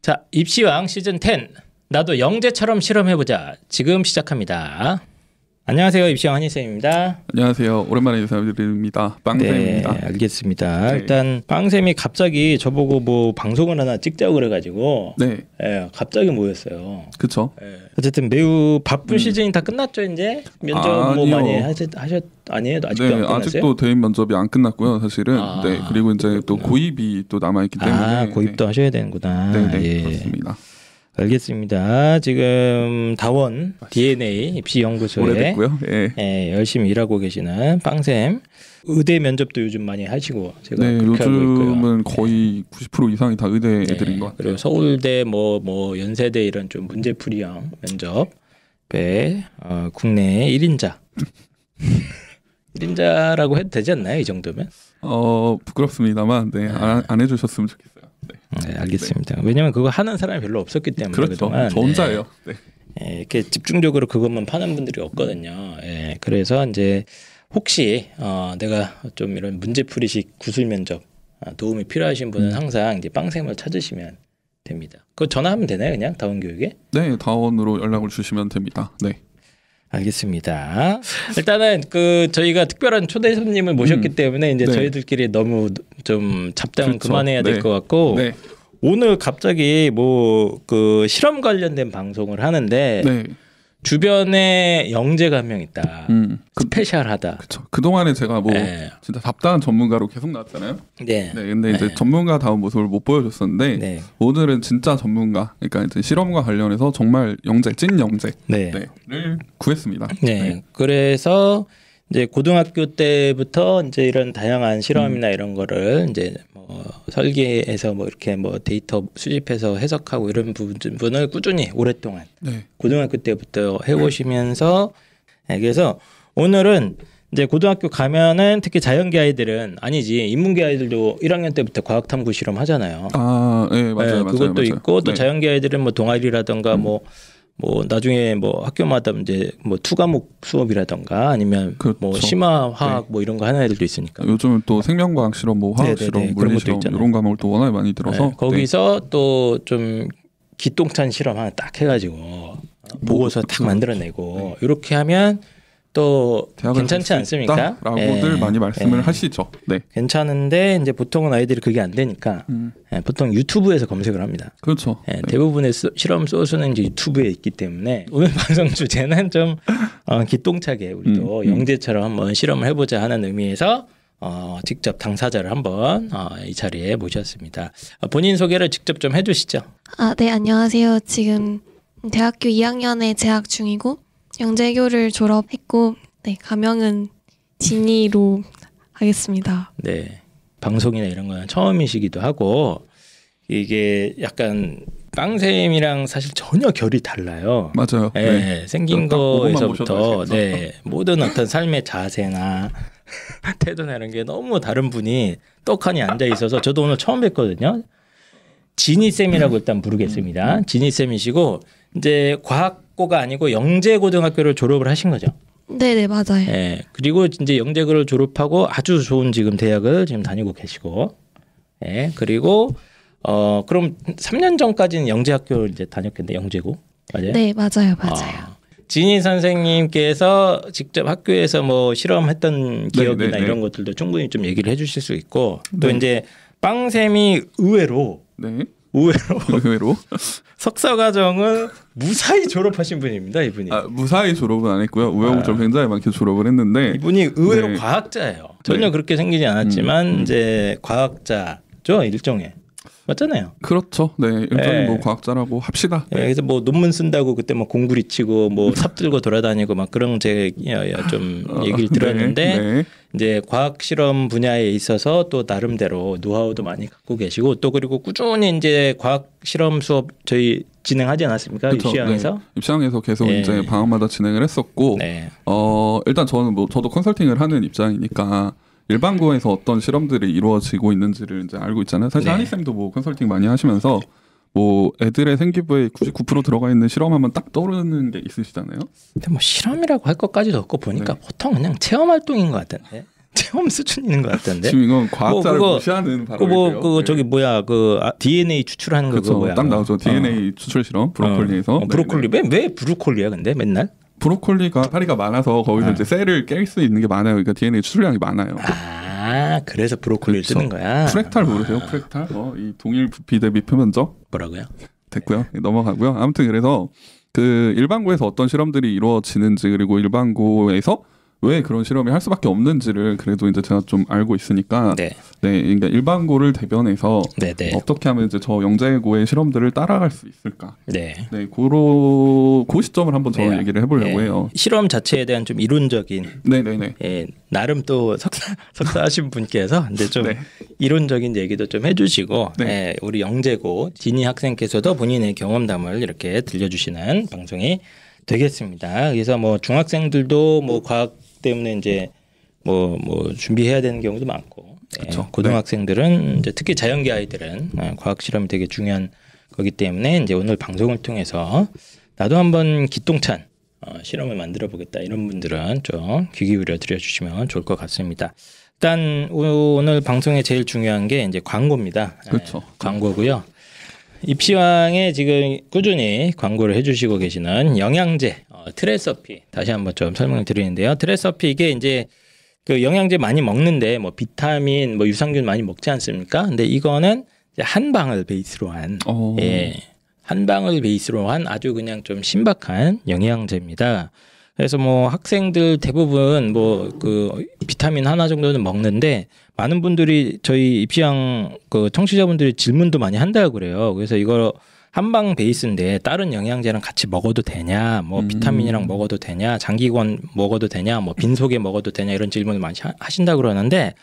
자, 입시왕 시즌 10. 나도 영재처럼 실험해보자. 지금 시작합니다. 안녕하세요. 입시왕 한희쌤입니다. 안녕하세요. 오랜만에 인사드립니다. 빵쌤입니다. 네, 알겠습니다. 네. 일단 빵쌤이 갑자기 저보고 뭐 방송을 하나 찍자고 그래가지고 네, 갑자기 모였어요. 그쵸. 어쨌든 매우 바쁜 시즌이 다 끝났죠 이제? 면접 뭐 아니요. 많이 아니에요? 아직도 네, 안 끝났어요? 아직도 대인 면접이 안 끝났고요, 사실은. 네, 그리고 이제 또 고입이 또 남아있기 때문에. 고입도 하셔야 되는구나. 네, 예. 그렇습니다. 알겠습니다. 지금 다원 DNA 입시연구소에 오래됐고요. 예. 열심히 일하고 계시는 빵쌤. 의대 면접도 요즘 많이 하시고 제가 네, 그렇게 알고 있고요. 요즘은 거의 90% 이상이 다 의대 애들인 것 같아요. 그리고 서울대 뭐 연세대 이런 좀 문제풀이형 면접에 국내 1인자 1인자라고 해도 되지 않나요? 이 정도면? 부끄럽습니다만 안 해주셨으면 좋겠어요. 네, 알겠습니다. 왜냐면 그거 하는 사람이 별로 없었기 때문에 그렇죠. 그동안. 저 혼자예요. 네. 이렇게 집중적으로 그것만 파는 분들이 없거든요. 그래서 이제 혹시 내가 좀 이런 문제풀이식 구술 면접 도움이 필요하신 분은 항상 이제 빵쌤을 찾으시면 됩니다. 그거 전화하면 되나요, 그냥 다원교육에? 네, 다원으로 연락을 주시면 됩니다. 네. 알겠습니다. 일단은 저희가 특별한 초대 손님을 모셨기 때문에 이제 네. 저희들끼리 너무 좀 잡담은 그렇죠. 그만해야 될 네. 것 같고 네. 오늘 갑자기 실험 관련된 방송을 하는데 네. 주변에 영재가 한 명 있다. 스페셜하다. 그렇죠. 그 동안에 제가 진짜 잡다한 전문가로 계속 나왔잖아요. 네. 네, 근데 이제 전문가다운 모습을 못 보여줬었는데 네. 오늘은 진짜 전문가, 그러니까 이제 실험과 관련해서 정말 영재, 찐 영재, 네. 를 구했습니다. 네. 그래서 이제 고등학교 때부터 이제 이런 다양한 실험이나 이런 거를 이제 설계해서 이렇게 데이터 수집해서 해석하고 이런 부분을 꾸준히 오랫동안 네. 고등학교 때부터 해오시면서 그래서 오늘은 이제 고등학교 가면은 특히 자연계 아이들은 아니지 인문계 아이들도 1학년 때부터 과학탐구 실험 하잖아요. 네, 맞아요. 그것도 맞아요. 있고 또 네. 자연계 아이들은 동아리라든가 나중에 학교마다 이제 투과목 수업이라든가 아니면 그렇죠. 심화 화학 이런 거 하는 애들도 있으니까. 요즘은 또 생명과학 실험, 화학 네네네. 실험, 그런 물리 것도 실험 있잖아요. 이런 과목을 또 워낙에 많이 들어서 거기서 또 좀 기똥찬 실험 하나 딱 해가지고 보고서 딱 만들어내고 이렇게 하면 또 괜찮지 않습니까? 라고들 많이 말씀을 하시죠. 네. 괜찮은데 이제 보통은 아이들이 그게 안 되니까 보통 유튜브에서 검색을 합니다. 그렇죠. 대부분의 실험 소스는 이제 유튜브에 있기 때문에 오늘 방송 주제는 좀 기똥차게 우리도 영재처럼 한번 실험을 해보자 하는 의미에서 직접 당사자를 한번 이 자리에 모셨습니다. 본인 소개를 직접 좀 해주시죠. 네, 안녕하세요. 지금 대학교 2학년에 재학 중이고 영재교를 졸업했고 가명은 진이로 하겠습니다. 네, 방송이나 이런 거는 처음이시기도 하고 이게 약간 빵쌤이랑 사실 전혀 결이 달라요. 맞아요. 네, 생긴 거에서부터 네. 모든 어떤 삶의 자세나 태도나 이런 게 너무 다른 분이 떡하니 앉아 있어서 저도 오늘 처음 뵀거든요. 진이쌤이라고 일단 부르겠습니다. 진이쌤이시고 이제 과학고가 아니고 영재고등학교를 졸업을 하신 거죠. 네네, 맞아요. 네, 그리고 이제 영재고를 졸업하고 아주 좋은 지금 대학을 지금 다니고 계시고, 그리고 그럼 3년 전까지는 영재학교를 이제 다녔겠는데 영재고 맞아요? 네, 맞아요. 진희 선생님께서 직접 학교에서 실험했던 기억이나 이런 것들도 충분히 좀 얘기를 해주실 수 있고 또 이제 빵쌤이 의외로 석사 과정을 무사히 졸업하신 분입니다. 이분이. 무사히 졸업은 안 했고요. 우여곡절 굉장히 많게 졸업을 했는데 이분이 의외로 과학자예요. 전혀 그렇게 생기지 않았지만 이제 과학자죠, 일종의. 맞잖아요. 그렇죠. 네, 일종의 과학자라고 합시다. 네. 그래서 논문 쓴다고 그때 공구리 치고 삽 들고 돌아다니고 그런 제 좀 얘기를 들었는데 이제 과학 실험 분야에 있어서 또 나름대로 노하우도 많이 갖고 계시고 또 그리고 꾸준히 이제 과학 실험 수업 저희 진행하지 않았습니까? 입시왕에서? 네. 입시왕에서 계속 이제 방학마다 진행을 했었고 일단 저도 컨설팅을 하는 입장이니까 일반고에서 어떤 실험들이 이루어지고 있는지를 이제 알고 있잖아요. 사실 한희쌤도 컨설팅 많이 하시면서 애들의 생기부에 99% 들어가 있는 실험하면 딱 떠오르는 게 있으시잖아요. 근데 실험이라고 할 것까지도 없고 보니까 보통 그냥 체험 활동인 것 같은데. 체험 수준인 것 같던데. 지금 이건 과학자를 무시하는 발언이에요. 그거 저기 뭐야 DNA 추출하는 거 그거 뭐야? 딱 나오죠. DNA 추출 실험 브로콜리에서. 브로콜리 왜 브로콜리야 근데 맨날? 브로콜리가 파리가 많아서 거기서 이제 셀을 깰 수 있는 게 많아요. 그러니까 DNA 추출량이 많아요. 그래서 브로콜리를 쓰는 거야. 프랙탈 모르세요? 프랙탈? 이 동일 부피 대비 표면적. 뭐라고요? 됐고요. 넘어가고요. 아무튼 그래서 그 일반고에서 어떤 실험들이 이루어지는지 그리고 일반고에서 왜 그런 실험을 할 수밖에 없는지를 그래도 이제 제가 좀 알고 있으니까 그러니까 일반고를 대변해서 어떻게 하면 이제 저 영재고의 실험들을 따라갈 수 있을까? 그 시점을 한번 저는 얘기를 해보려고 해요. 실험 자체에 대한 좀 이론적인, 나름 또 석사하신 분께서 이제 좀 이론적인 얘기도 좀 해주시고, 우리 영재고 진희 학생께서도 본인의 경험담을 이렇게 들려주시는 방송이 되겠습니다. 그래서 뭐 중학생들도 뭐 과학 때문에 이제 뭐 준비해야 되는 경우도 많고, 고등학생들은 이제 특히 자연계 아이들은 과학 실험이 되게 중요한 거기 때문에 이제 오늘 방송을 통해서 나도 한번 기똥찬 실험을 만들어 보겠다 이런 분들은 좀 귀 기울여 들여주시면 좋을 것 같습니다. 일단 오늘 방송에 제일 중요한 게 이제 광고입니다. 광고고요. 입시왕에 지금 꾸준히 광고를 해주시고 계시는 영양제 트레서피 다시 한번 좀 설명을 드리는데요. 트레서피 이게 이제 그 영양제 많이 먹는데 뭐 비타민 뭐 유산균 많이 먹지 않습니까? 근데 이거는 이제 한방을 베이스로 한 한방을 베이스로 한 아주 그냥 좀 신박한 영양제입니다. 그래서 뭐 학생들 대부분 뭐 그 비타민 하나 정도는 먹는데 많은 분들이 저희 입시왕 그 청취자분들이 질문도 많이 한다고 그래요. 그래서 이거 한방 베이스인데 다른 영양제랑 같이 먹어도 되냐, 뭐 비타민이랑 먹어도 되냐, 장기권 먹어도 되냐, 뭐 빈속에 먹어도 되냐 이런 질문을 많이 하신다고 그러는데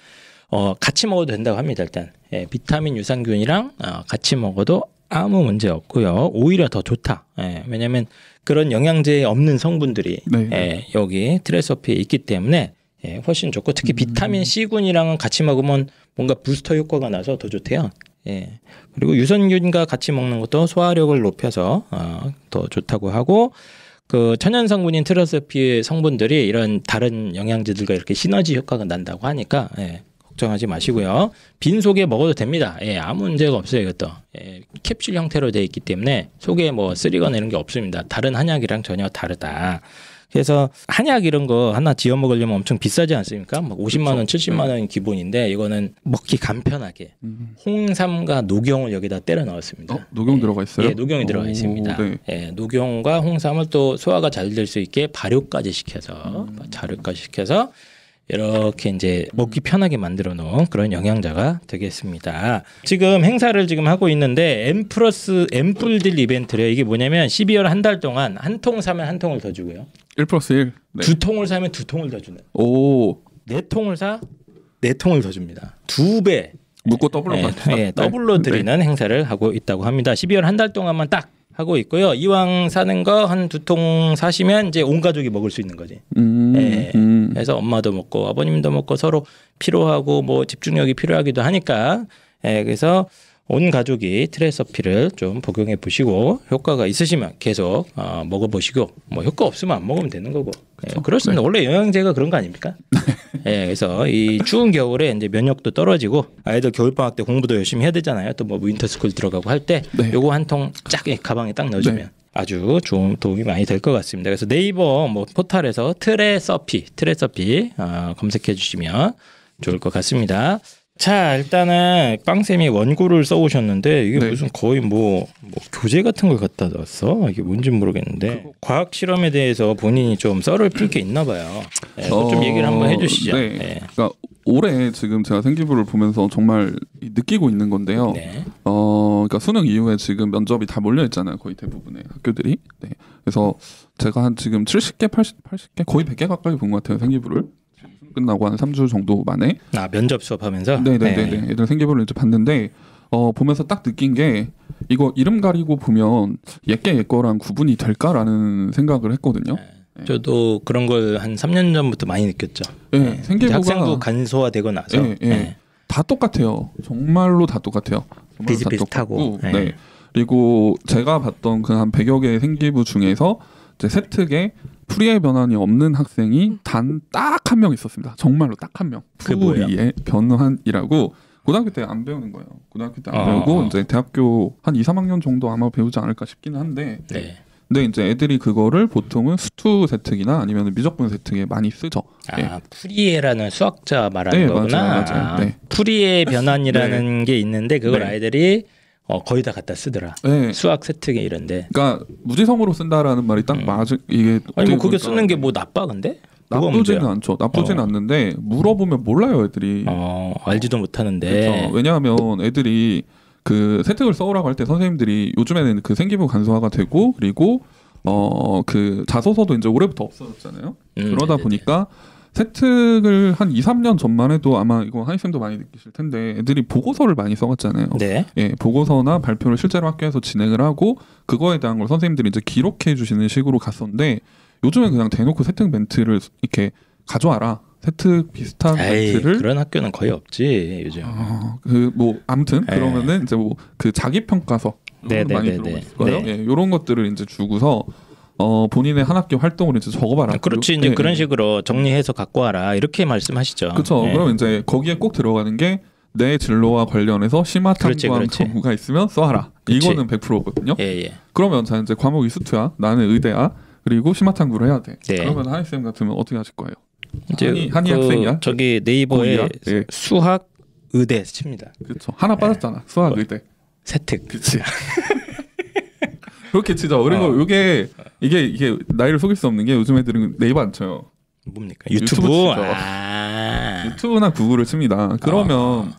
같이 먹어도 된다고 합니다. 일단 비타민 유산균이랑 같이 먹어도 아무 문제 없고요. 오히려 더 좋다. 왜냐하면 그런 영양제에 없는 성분들이 여기 트레서피에 있기 때문에 훨씬 좋고 특히 비타민 C군이랑은 같이 먹으면 뭔가 부스터 효과가 나서 더 좋대요. 그리고 유산균과 같이 먹는 것도 소화력을 높여서 더 좋다고 하고 그 천연 성분인 트레서피의 성분들이 이런 다른 영양제들과 이렇게 시너지 효과가 난다고 하니까 걱정하지 마시고요. 빈속에 먹어도 됩니다. 아무 문제가 없어요. 이것도 캡슐 형태로 되어 있기 때문에 속에 뭐 쓰리거나 이런 게 없습니다. 다른 한약이랑 전혀 다르다. 그래서 한약 이런 거 하나 지어 먹으려면 엄청 비싸지 않습니까? 막 50만 원, 70만 원이 기본인데 이거는 먹기 간편하게 홍삼과 녹용을 여기다 때려 넣었습니다. 녹용 들어가 있어요? 녹용이 들어가 있습니다. 녹용과 홍삼을 또 소화가 잘 될 수 있게 발효까지 시켜서 이렇게 이제 먹기 편하게 만들어 놓은 그런 영양제가 되겠습니다. 지금 행사를 지금 하고 있는데 M+M 이벤트래요. 이게 뭐냐면 12월 한 달 동안 한 통 사면 한 통을 더 주고요. 1+1. 두 통을 사면 두 통을 더 주는. 네 통을 사, 네 통을 더 줍니다. 2배. 묶고 더블로 받습니다. 더블로 드리는 행사를 하고 있다고 합니다. 12월 한 달 동안만 딱 하고 있고요. 이왕 사는 거 한 2통 사시면 이제 온 가족이 먹을 수 있는 거지. 그래서 엄마도 먹고 아버님도 먹고 서로 필요하고 뭐 집중력이 필요하기도 하니까 그래서 온 가족이 트레서피를 좀 복용해 보시고 효과가 있으시면 계속 먹어보시고 뭐 효과 없으면 안 먹으면 되는 거고. 그렇습니다. 원래 영양제가 그런 거 아닙니까? 그래서 이 추운 겨울에 이제 면역도 떨어지고 아이들 겨울방학 때 공부도 열심히 해야 되잖아요. 또 뭐 윈터스쿨 들어가고 할 때 요거 한 통 쫙 가방에 딱 넣어주면 아주 좋은 도움이 많이 될 것 같습니다. 그래서 네이버 뭐 포털에서 트레서피 검색해 주시면 좋을 것 같습니다. 자, 일단은 빵쌤이 원고를 써오셨는데 이게 무슨 거의 뭐 교재 같은 걸 갖다 놨어? 이게 뭔지 모르겠는데 과학 실험에 대해서 본인이 좀 썰을 풀 게 있나 봐요. 좀 얘기를 한번 해주시죠. 그러니까 올해 지금 제가 생기부를 보면서 정말 느끼고 있는 건데요. 그러니까 수능 이후에 지금 면접이 다 몰려 있잖아요. 거의 대부분의 학교들이. 그래서 제가 한 지금 70개, 80개, 거의 100개 가까이 본 것 같아요. 생기부를. 끝나고 한 3주 정도 만에 면접 수업하면서 애들 생기부를 이제 봤는데 보면서 딱 느낀 게 이거 이름 가리고 보면 옛게 옛거랑 구분이 될까라는 생각을 했거든요. 저도 그런 걸 한 3년 전부터 많이 느꼈죠. 생기부가 학생부 간소화되고 나서 다 똑같아요. 정말로 다 똑같아요. 비슷비슷하고 그리고 제가 봤던 그 한 100여 개의 생기부 중에서 이제 세특에 풀이의 변환이 없는 학생이 단 딱 한 명 있었습니다. 정말로 딱 한 명. 풀이의 변환이라고 고등학교 때 안 배우는 거예요. 고등학교 때 안 배우고 이제 대학교 한 2, 3학년 정도 아마 배우지 않을까 싶기는 한데. 네. 근데 이제 애들이 그거를 보통은 수투 세특이나 아니면 미적분 세특에 많이 쓰죠. 풀이에라는 수학자 말하는 거구나. 맞아요. 네. 풀이의 변환이라는 게 있는데 그걸 아이들이 거의 다 갖다 쓰더라. 수학 세특에 이런데. 그러니까 무지성으로 쓴다라는 말이 딱 맞을 이게. 아니 뭐 그게 쓰는 게 뭐 나빠 근데? 나쁘지는 않죠. 나쁘지는 않는데 물어보면 몰라요 애들이. 알지도 못하는데. 그렇죠. 왜냐하면 애들이 그 세특을 써오라고 할 때 선생님들이 요즘에는 그 생기부 간소화가 되고 그리고 그 자소서도 이제 올해부터 없어졌잖아요. 그러다 보니까 세특을 한 2, 3년 전만 해도 아마 이거 한희쌤도 많이 느끼실 텐데 애들이 보고서를 많이 써갔잖아요. 네. 예, 보고서나 발표를 실제로 학교에서 진행을 하고 그거에 대한 걸 선생님들이 이제 기록해 주시는 식으로 갔었는데 요즘은 그냥 대놓고 세특 멘트를 이렇게 가져와라. 세특 비슷한 멘트를 그런 학교는 거의 없지 요즘. 그 뭐 아무튼 그러면은 이제 뭐 그 자기 평가서 많이 들어봤을 거예요. 예, 이런 것들을 이제 주고서 본인의 한 학기 활동을 이제 적어봐라. 그렇지 이제 그런 식으로 정리해서 갖고 와라 이렇게 말씀하시죠. 그렇죠. 그럼 이제 거기에 꼭 들어가는 게 내 진로와 관련해서 심화 탐구한 경우가 있으면 써라. 이거는 100%거든요. 그러면 자 이제 과목이 수투야, 나는 의대야, 그리고 심화 탐구를 해야 돼. 그러면 한희쌤 같으면 어떻게 하실 거예요? 이제 한희 학생이야? 저기 네이버에 수학 의대 칩니다. 그렇죠. 하나 빠졌잖아. 수학 의대. 세특. 그렇지. 그렇게 치죠. 그리고 이게 나이를 속일 수 없는 게 요즘 애들은 네이버 안 쳐요. 뭡니까? 유튜브 치죠. 유튜브나 구글을 칩니다. 그러면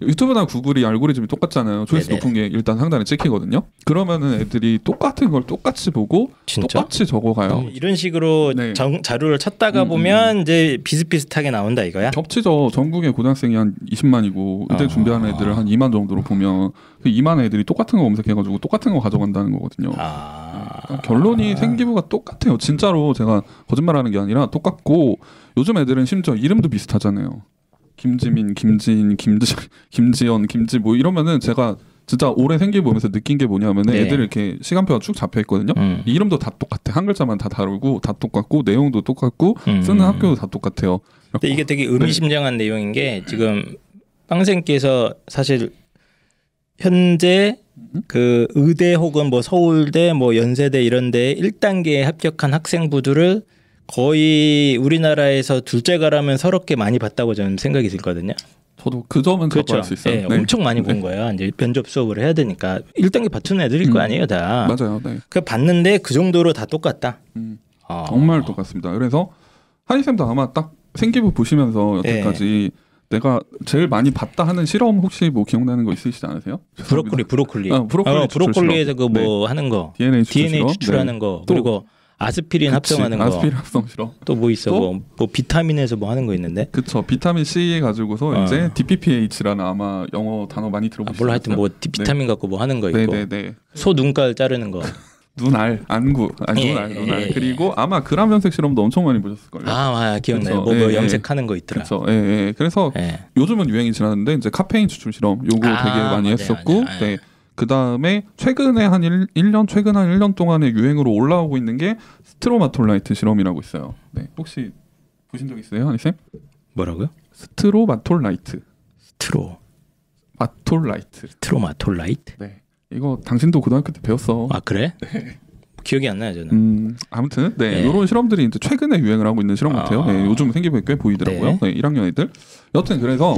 유튜브나 구글이 알고리즘이 똑같잖아요. 조회수 높은 게 일단 상단에 찍히거든요. 그러면은 애들이 똑같은 걸 똑같이 보고 진짜? 똑같이 적어가요. 이런 식으로 자료를 찾다가 보면 이제 비슷비슷하게 나온다 이거야? 겹치죠. 전국의 고등학생이 한 20만이고 의대 준비하는 애들을 한 2만 정도로 보면 그 2만 애들이 똑같은 거 검색해가지고 똑같은 거 가져간다는 거거든요. 그러니까 결론이 생기부가 똑같아요. 진짜로 제가 거짓말하는 게 아니라 똑같고 요즘 애들은 심지어 이름도 비슷하잖아요. 김지민, 김지인, 김지연, 김지 뭐 이러면은 제가 진짜 올해 생기부 보면서 느낀 게 뭐냐면은 애들 이렇게 시간표가 쭉 잡혀 있거든요. 이름도 다 똑같아. 한 글자만 다 다르고 다 똑같고 내용도 똑같고 쓰는 학교도 다 똑같아요. 근데 이게 되게 의미심장한 내용인 게 지금 빵생께서 사실 현재 그 의대 혹은 뭐 서울대 뭐 연세대 이런데 1단계에 합격한 학생부들을 거의 우리나라에서 둘째가라면 서럽게 많이 봤다고 저는 생각이 들거든요. 저도 그 점은 자부할 수 있어요. 네, 엄청 많이 본 거예요. 이제 면접 수업을 해야 되니까 1단계 받는 애들일 거 아니에요, 다. 맞아요. 네. 그 봤는데 그 정도로 다 똑같다. 정말 똑같습니다. 그래서 한희쌤도 아마 딱 생기부 보시면서 여태까지 내가 제일 많이 봤다 하는 실험 혹시 뭐 기억나는 거 있으시지 않으세요? 브로콜리. 브로콜리에서 그 뭐 하는 거, DNA 추출하는 거, 그리고 아스피린 합성하는 거. 아스피린 합성 실험. 또 뭐 있어? 뭐 비타민에서 뭐 하는 거 있는데? 그렇죠. 비타민 C 가지고서 이제 DPPH라는 아마 영어 단어 많이 들어보셨어요? 몰라 하여튼 뭐 비타민 갖고 뭐 하는 거 있고. 네네네. 소 눈깔 자르는 거. 눈알, 안구, 눈알. 그리고 아마 그람 염색 실험도 엄청 많이 보셨을 거예요. 기억나요. 뭐 염색하는 거 있더라. 그렇죠. 그래서 요즘은 유행이 지났는데 이제 카페인 추출 실험 요거 되게 많이 했었고, 네. 그 다음에 최근에 한 1년 동안의 유행으로 올라오고 있는 게 스트로마톨라이트 실험이라고 있어요. 네, 혹시 보신 적 있어요, 한희쌤? 뭐라고요? 스트로마톨라이트. 스트로마톨라이트? 네. 이거 당신도 고등학교 때 배웠어. 아 그래? 네. 기억이 안 나요 저는. 아무튼 이런 실험들이 이제 최근에 유행을 하고 있는 실험 같아요. 네, 요즘 생기부에 꽤 보이더라고요. 1학년 애들. 여튼 그래서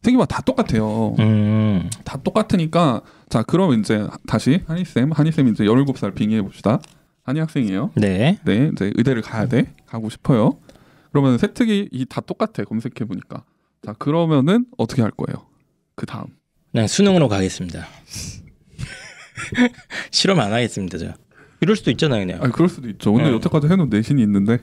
생기부가 다 똑같아요. 다 똑같으니까 자 그럼 이제 다시 한희쌤 이제 17살 빙의해 봅시다. 한희 학생이에요. 네. 이제 의대를 가고 싶어요. 그러면 세특이 다 똑같아 검색해 보니까. 자 그러면은 어떻게 할 거예요? 그 다음. 그냥 수능으로 가겠습니다. 실험 안 하겠습니다 저. 이럴 수도 있잖아요 그냥. 그럴 수도 있죠. 근데 여태까지 해놓은 내신이 있는데.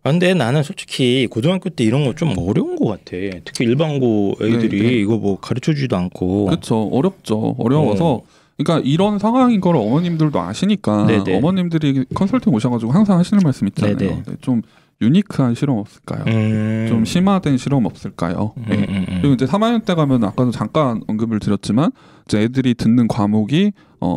근데 나는 솔직히 고등학교 때 이런 거 좀 어려운 것 같아. 특히 일반고 애들이 이거 뭐 가르쳐주지도 않고. 그렇죠. 어렵죠. 어려워서. 그러니까 이런 상황인 걸 어머님들도 아시니까 어머님들이 컨설팅 오셔가지고 항상 하시는 말씀 있잖아요. 네, 좀 유니크한 실험 없을까요? 좀 심화된 실험 없을까요? 그리고 이제 3학년 때 가면 아까도 잠깐 언급을 드렸지만 이제 애들이 듣는 과목이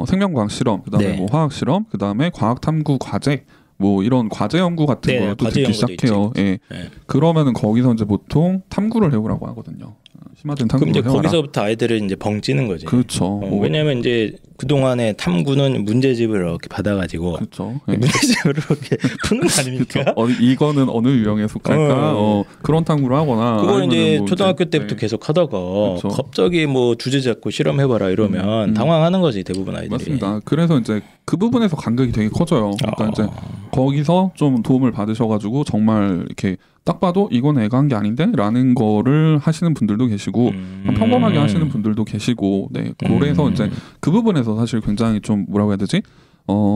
생명과학 실험, 그다음에 뭐 화학 실험, 그다음에 과학 탐구 과제, 뭐 이런 과제 연구 같은 것도 듣기 시작해요. 예. 그러면은 거기서 이제 보통 탐구를 해오라고 하거든요. 심화된 탐구를 그럼 이제 해와라. 거기서부터 아이들을 이제 벙찌는 거지. 그렇죠. 왜냐하면 이제 그 동안에 탐구는 문제집을 이렇게 받아가지고 그렇죠. 문제집을 이렇게 푸는 거 아닙니까? 이거는 어느 유형에 속할까? 그런 탐구를 하거나. 그걸 이제 뭐 초등학교 때부터 계속 하다가 그렇죠. 갑자기 뭐 주제 잡고 실험해봐라 이러면 당황하는 거지 대부분 아이들이. 맞습니다. 그래서 이제 그 부분에서 간격이 되게 커져요. 그러니까 이제 거기서 좀 도움을 받으셔가지고 정말 이렇게 딱 봐도 이건 애가 한 게 아닌데라는 거를 하시는 분들도 계시고 평범하게 하시는 분들도 계시고, 네, 그래서 이제 그 부분에서 사실 굉장히 좀 뭐라고 해야 되지?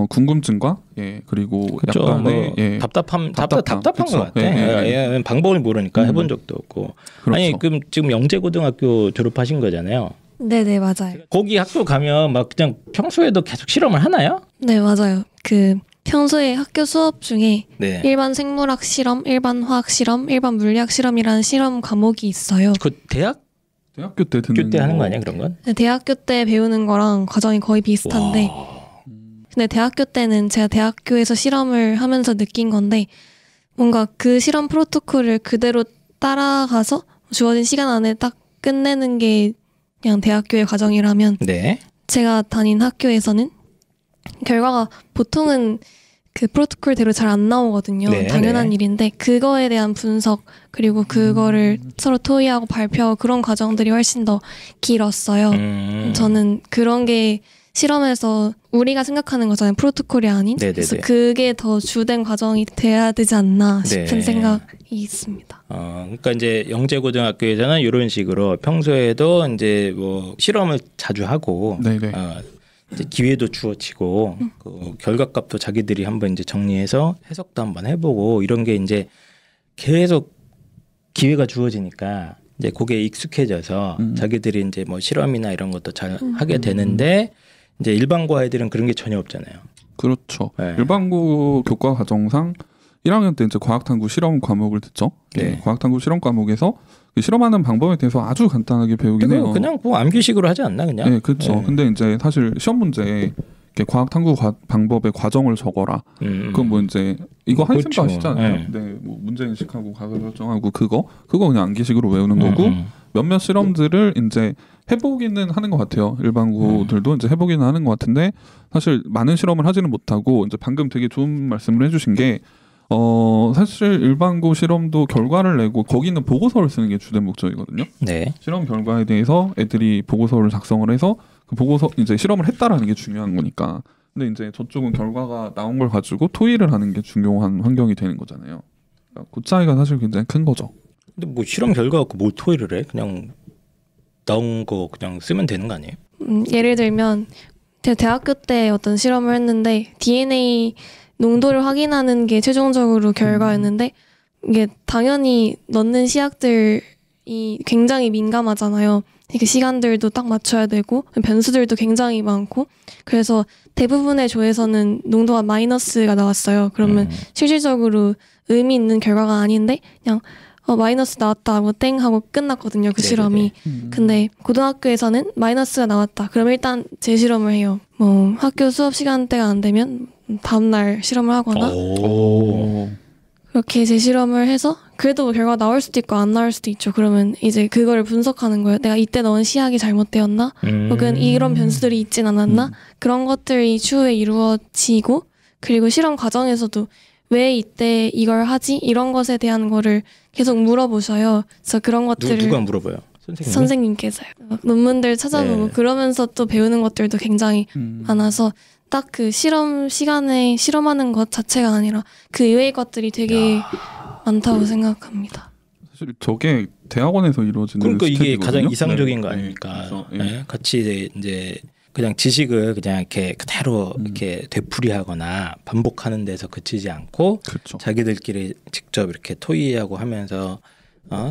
궁금증과 그리고 그쵸, 약간의 뭐 답답한 것 같아. 방법을 모르니까 해본 적도 없고. 그렇죠. 아니 그럼 지금 영재고등학교 졸업하신 거잖아요. 네네 맞아요. 거기 학교 가면 막 그냥 평소에도 계속 실험을 하나요? 네 맞아요. 평소에 학교 수업 중에 일반 생물학 실험, 일반 화학 실험, 일반 물리학 실험이라는 실험 과목이 있어요. 그 대학교 때 듣는 때 하는 거 아니야 그런 건? 네, 대학교 때 배우는 거랑 과정이 거의 비슷한데 근데 대학교 때는 제가 대학교에서 실험을 하면서 느낀 건데 뭔가 그 실험 프로토콜을 그대로 따라가서 주어진 시간 안에 딱 끝내는 게 그냥 대학교의 과정이라면 제가 다닌 학교에서는 결과가 보통은 그 프로토콜대로 잘 안 나오거든요. 당연한 일인데 그거에 대한 분석 그리고 그거를 서로 토의하고 발표하고 그런 과정들이 훨씬 더 길었어요. 저는 그런 게 실험에서 우리가 생각하는 거잖아요. 프로토콜이 아닌. 그래서 그게 더 주된 과정이 돼야 되지 않나 싶은 생각이 있습니다. 그러니까 이제 영재고등학교에서는 이런 식으로 평소에도 이제 뭐 실험을 자주 하고 이제 기회도 주어지고 그 결과값도 자기들이 한번 이제 정리해서 해석도 한번 해보고 이런 게 이제 계속 기회가 주어지니까 이제 그게 익숙해져서 자기들이 이제 뭐 실험이나 이런 것도 잘 하게 되는데 이제 일반고 아이들은 그런 게 전혀 없잖아요. 그렇죠. 일반고 교과 과정상 1학년 때 이제 과학탐구 실험 과목을 듣죠. 과학탐구 실험 과목에서 실험하는 방법에 대해서 아주 간단하게 배우긴 해요. 그냥 뭐 암기식으로 하지 않나 그냥? 네, 그렇죠. 근데 이제 사실 시험 문제에 과학탐구 방법의 과정을 적어라. 그건 뭐 이제 이거 한쌤도 아시잖아요. 뭐 문제 인식하고 과거 결정하고 그거 그냥 암기식으로 외우는 거고 몇몇 실험들을 이제 해보기는 하는 것 같아요. 일반고들도 이제 해보기는 하는 것 같은데 사실 많은 실험을 하지는 못하고 이제 방금 되게 좋은 말씀을 해주신 게. 사실 일반고 실험도 결과를 내고 거기는 보고서를 쓰는 게 주된 목적이거든요. 실험 결과에 대해서 애들이 보고서를 작성을 해서 그 보고서 이제 실험을 했다라는 게 중요한 거니까. 근데 이제 저쪽은 결과가 나온 걸 가지고 토의를 하는 게 중요한 환경이 되는 거잖아요. 그러니까 그 차이가 사실 굉장히 큰 거죠. 근데 뭐 실험 결과 갖고 뭘 토의를 해? 그냥 나온 거 그냥 쓰면 되는 거 아니에요? 예를 들면 제가 대학교 때 어떤 실험을 했는데 DNA 농도를 확인하는 게 최종적으로 결과였는데 이게 당연히 넣는 시약들이 굉장히 민감하잖아요. 이렇게 시간들도 딱 맞춰야 되고 변수들도 굉장히 많고 그래서 대부분의 조에서는 농도가 마이너스가 나왔어요. 그러면 실질적으로 의미 있는 결과가 아닌데 그냥 마이너스 나왔다 하고 땡 하고 끝났거든요. 그 실험이. 근데 고등학교에서는 마이너스가 나왔다. 그럼 일단 재실험을 해요. 뭐 학교 수업 시간대가 안 되면 다음날 실험을 하거나 그렇게 재실험을 해서 그래도 뭐 결과가 나올 수도 있고 안 나올 수도 있죠. 그러면 이제 그거를 분석하는 거예요. 내가 이때 넣은 시약이 잘못되었나? 혹은 이런 변수들이 있진 않았나? 그런 것들이 추후에 이루어지고 그리고 실험 과정에서도 왜 이때 이걸 하지? 이런 것에 대한 거를 계속 물어보셔요. 그래서 그런 것들을 누가 물어봐요? 선생님께서요. 논문들 찾아보고 그러면서 또 배우는 것들도 굉장히 많아서 딱 그 실험 시간에 실험하는 것 자체가 아니라 그 이외의 것들이 되게 많다고 생각합니다. 사실 저게 대학원에서 이루어지는 그러니까 이게 스텝이거든요? 가장 이상적인 거 아닙니까? 같이 이제 그냥 지식을 그냥 이렇게 그대로 이렇게 되풀이하거나 반복하는 데서 그치지 않고 자기들끼리 직접 이렇게 토의하고 하면서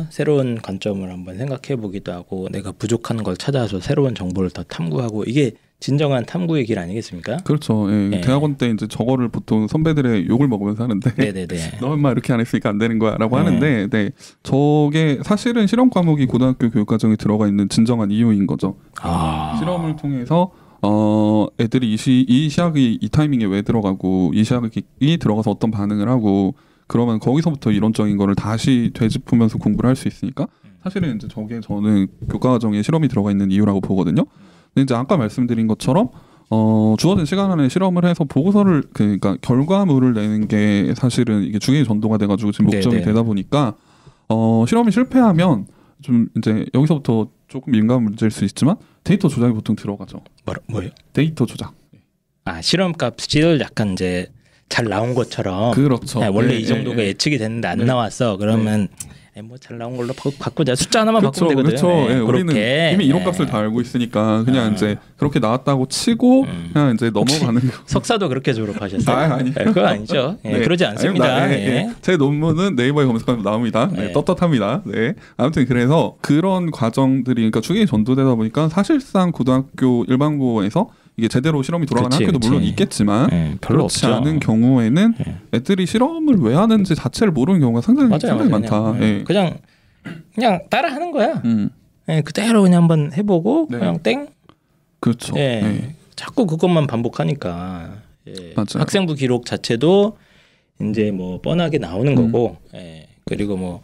새로운 관점을 한번 생각해 보기도 하고 내가 부족한 걸 찾아서 새로운 정보를 더 탐구하고 이게 진정한 탐구의 길 아니겠습니까? 그렇죠. 대학원 때 이제 저거를 보통 선배들의 욕을 먹으면서 하는데 너 인마 이렇게 안 했으니까 안 되는 거야 라고 하는데 저게 사실은 실험 과목이 고등학교 교육과정에 들어가 있는 진정한 이유인 거죠. 실험을 통해서 애들이 이 시학이 이 타이밍에 왜 들어가고 이 시학이 들어가서 어떤 반응을 하고 그러면 거기서부터 이론적인 거를 다시 되짚으면서 공부를 할 수 있으니까 사실은 이제 저게 저는 교과과정에 실험이 들어가 있는 이유라고 보거든요. 근데 이제 아까 말씀드린 것처럼 주어진 시간 안에 실험을 해서 보고서를 그러니까 결과물을 내는 게 사실은 이게 중요히 전도가 돼가지고 지금 목적이 네네. 되다 보니까 실험이 실패하면 좀 이제 여기서부터 조금 민감한 문제일 수 있지만 데이터 조작이 보통 들어가죠. 뭐요? 데이터 조작. 실험 값을 약간 이제 잘 나온 것처럼. 그렇죠. 원래 이 정도가 예측이 됐는데 안 나왔어. 그러면 뭐 잘 나온 걸로 바꾸자. 숫자 하나만 바꾸면 되거든요. 그렇죠. 우리는 이미 이론 값을 다 알고 있으니까 그냥 이제 그렇게 나왔다고 치고 그냥 이제 넘어가는 거. 석사도 그렇게 졸업하셨어요? 아니. 그건 아니죠. 그러지 않습니다. 제 논문은 네이버에 검색하면 나옵니다. 떳떳합니다. 아무튼 그래서 그런 과정들이 그러니까 중요히 전도되다 보니까 사실상 고등학교 일반고에서 이게 제대로 실험이 돌아가는 학교도 물론 있겠지만 별로 그렇지 없죠. 않은 경우에는 애들이 실험을 왜 하는지 자체를 모르는 경우가 상당히 많다. 그냥 따라하는 거야. 그대로 그냥 한번 해보고 그냥 땡. 그렇죠. 자꾸 그것만 반복하니까 학생부 기록 자체도 이제 뭐 뻔하게 나오는 거고 그리고 뭐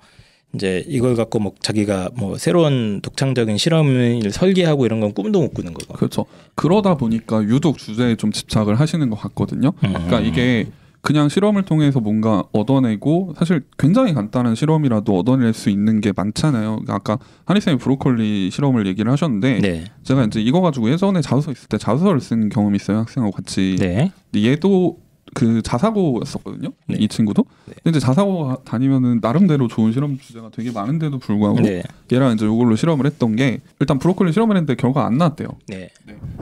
이제 이걸 갖고 뭐 자기가 뭐 새로운 독창적인 실험을 설계하고 이런 건 꿈도 못 꾸는 거고. 그렇죠. 그러다 보니까 유독 주제에 좀 집착을 하시는 것 같거든요. 그러니까 이게 그냥 실험을 통해서 뭔가 얻어내고 사실 굉장히 간단한 실험이라도 얻어낼 수 있는 게 많잖아요. 그러니까 아까 한희쌤이 브로콜리 실험을 얘기를 하셨는데 제가 이제 이거 가지고 예전에 자소서 있을 때 자소서를 쓴 경험이 있어요. 학생하고 같이. 근데 얘도 그 자사고였었거든요. 이 친구도. 근데 이제 자사고 다니면은 나름대로 좋은 실험 주제가 되게 많은데도 불구하고 얘랑 이제 이걸로 실험을 했던 게 일단 브로콜리 실험을 했는데 결과 안 나왔대요.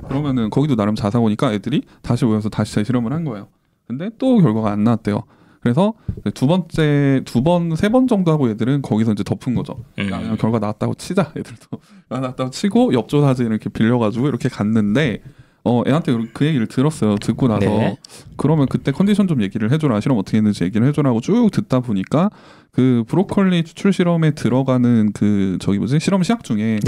그러면은 거기도 나름 자사고니까 애들이 다시 모여서 다시 재실험을 한 거예요. 근데 또 결과가 안 나왔대요. 그래서 세 번 정도 하고 얘들은 거기서 이제 덮은 거죠. 그냥 결과 나왔다고 치자. 애들도 나왔다고 치고 엽조 사진 이렇게 빌려가지고 이렇게 갔는데 애한테 그 얘기를 들었어요. 듣고 나서 그러면 그때 컨디션 좀 얘기를 해줘라. 실험 어떻게 했는지 얘기를 해줘라고 쭉 듣다 보니까 그 브로콜리 추출 실험에 들어가는 그 실험 시약 중에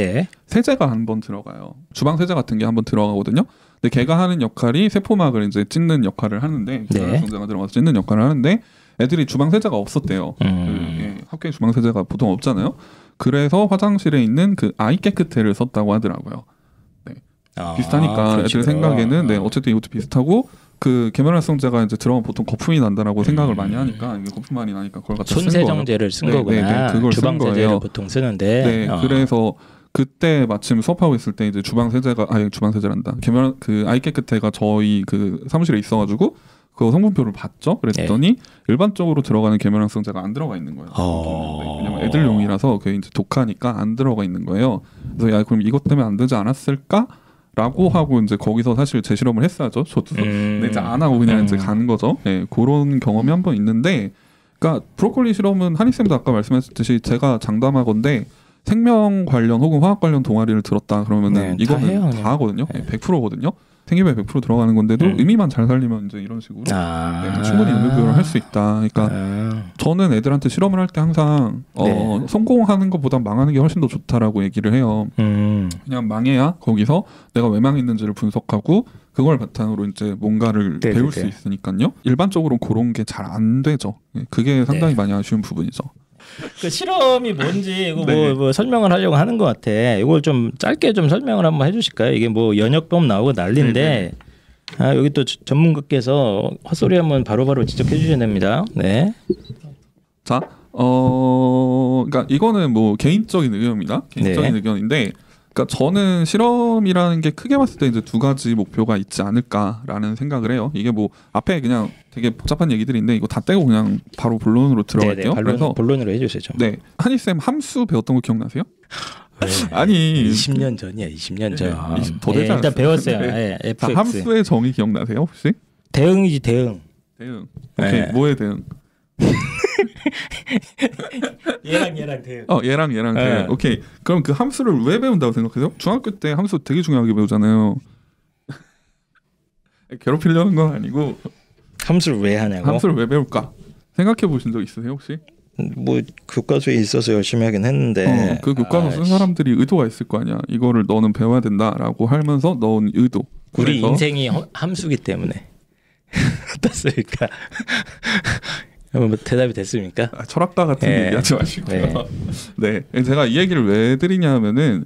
세제가 한 번 들어가요. 주방 세제 같은 게 한 번 들어가거든요. 근데 걔가 하는 역할이 세포막을 이제 찢는 역할을 하는데 성자가 들어가서 찢는 역할을 하는데 애들이 주방 세제가 없었대요. 학교에 주방 세제가 보통 없잖아요. 그래서 화장실에 있는 그 아이 깨끗해를 썼다고 하더라고요. 비슷하니까 애들 생각에는 어쨌든 이것도 비슷하고 그 계면활성제가 이제 들어가면 보통 거품이 난다라고 생각을 많이 하니까 이게 거품만이 나니까 그걸 갖다 쓴 거예요. 손세정제를 쓴 거구나. 그걸 주방 세제를 보통 쓰는데. 그래서 그때 마침 수업하고 있을 때 이제 주방 세제란다. 그 아이 깨끗해가 저희 그 사무실에 있어가지고 그 성분표를 봤죠. 그랬더니 일반적으로 들어가는 계면활성제가 안 들어가 있는 거예요. 왜냐면 애들용이라서 그게 이제 독하니까 안 들어가 있는 거예요. 그래서 그럼 이것 때문에 안 되지 않았을까? 라고 하고 이제 거기서 사실 재실험을 했어야죠. 저도. 근데 이제 안 하고 그냥 이제 가는 거죠. 그런 경험이 한 번 있는데, 그러니까 브로콜리 실험은 한희쌤도 아까 말씀하셨듯이 제가 장담하건데 생명 관련 혹은 화학 관련 동아리를 들었다 그러면은 이거는 다 하거든요. 100%거든요. 생기부에 100% 들어가는 건데도 의미만 잘 살리면 이제 이런 식으로 충분히 의미부여를 할 수 있다. 그러니까 저는 애들한테 실험을 할 때 항상 성공하는 것보다 망하는 게 훨씬 더 좋다라고 얘기를 해요. 그냥 망해야 거기서 내가 왜 망했는지를 분석하고 그걸 바탕으로 이제 뭔가를 배울 수 있으니까요. 일반적으로 그런 게 잘 안 되죠. 그게 상당히 많이 아쉬운 부분이죠. 그 실험이 뭔지 이거 뭐 설명을 하려고 하는 것 같아. 이걸 좀 짧게 좀 설명을 한번 해주실까요? 이게 뭐 연역병 나오고 난리인데 여기 또 전문가께서 헛소리 한번 바로바로 지적해 주셔야 됩니다. 자, 그러니까 이거는 뭐 개인적인 의견입니다. 개인적인 의견인데, 그러니까 저는 실험이라는 게 크게 봤을 때 이제 두 가지 목표가 있지 않을까라는 생각을 해요. 이게 뭐 앞에 그냥 되게 복잡한 얘기들인데 이거 다 떼고 그냥 바로 본론으로 들어갈게요. 그래서 본론으로 해주시죠. 한희쌤 함수 배웠던 거 기억나세요? 아니 20년 전이야. 20년 전. 더 되지 않았어요? 일단 배웠어요. FX. 함수의 정의 기억나세요 혹시? 대응이지 대응. 오케이. 뭐의 대응? 얘랑 대응. 얘랑 대응. 오케이. 그럼 그 함수를 왜 배운다고 생각해요? 중학교 때 함수 되게 중요하게 배우잖아요. 괴롭히려는 건 아니고. 함수를 왜 하냐고? 함수를 왜 배울까? 생각해 보신 적 있으세요 혹시? 뭐 교과서에 있어서 열심히 하긴 했는데 그 교과서 쓴 사람들이 의도가 있을 거 아니야. 이거를 너는 배워야 된다라고 하면서 넣은 의도. 우리 인생이 함수기 때문에. 어떻습니까? 뭐 대답이 됐습니까? 철학가 같은 얘기하지 마시고요. 네. 제가 이 얘기를 왜 드리냐면은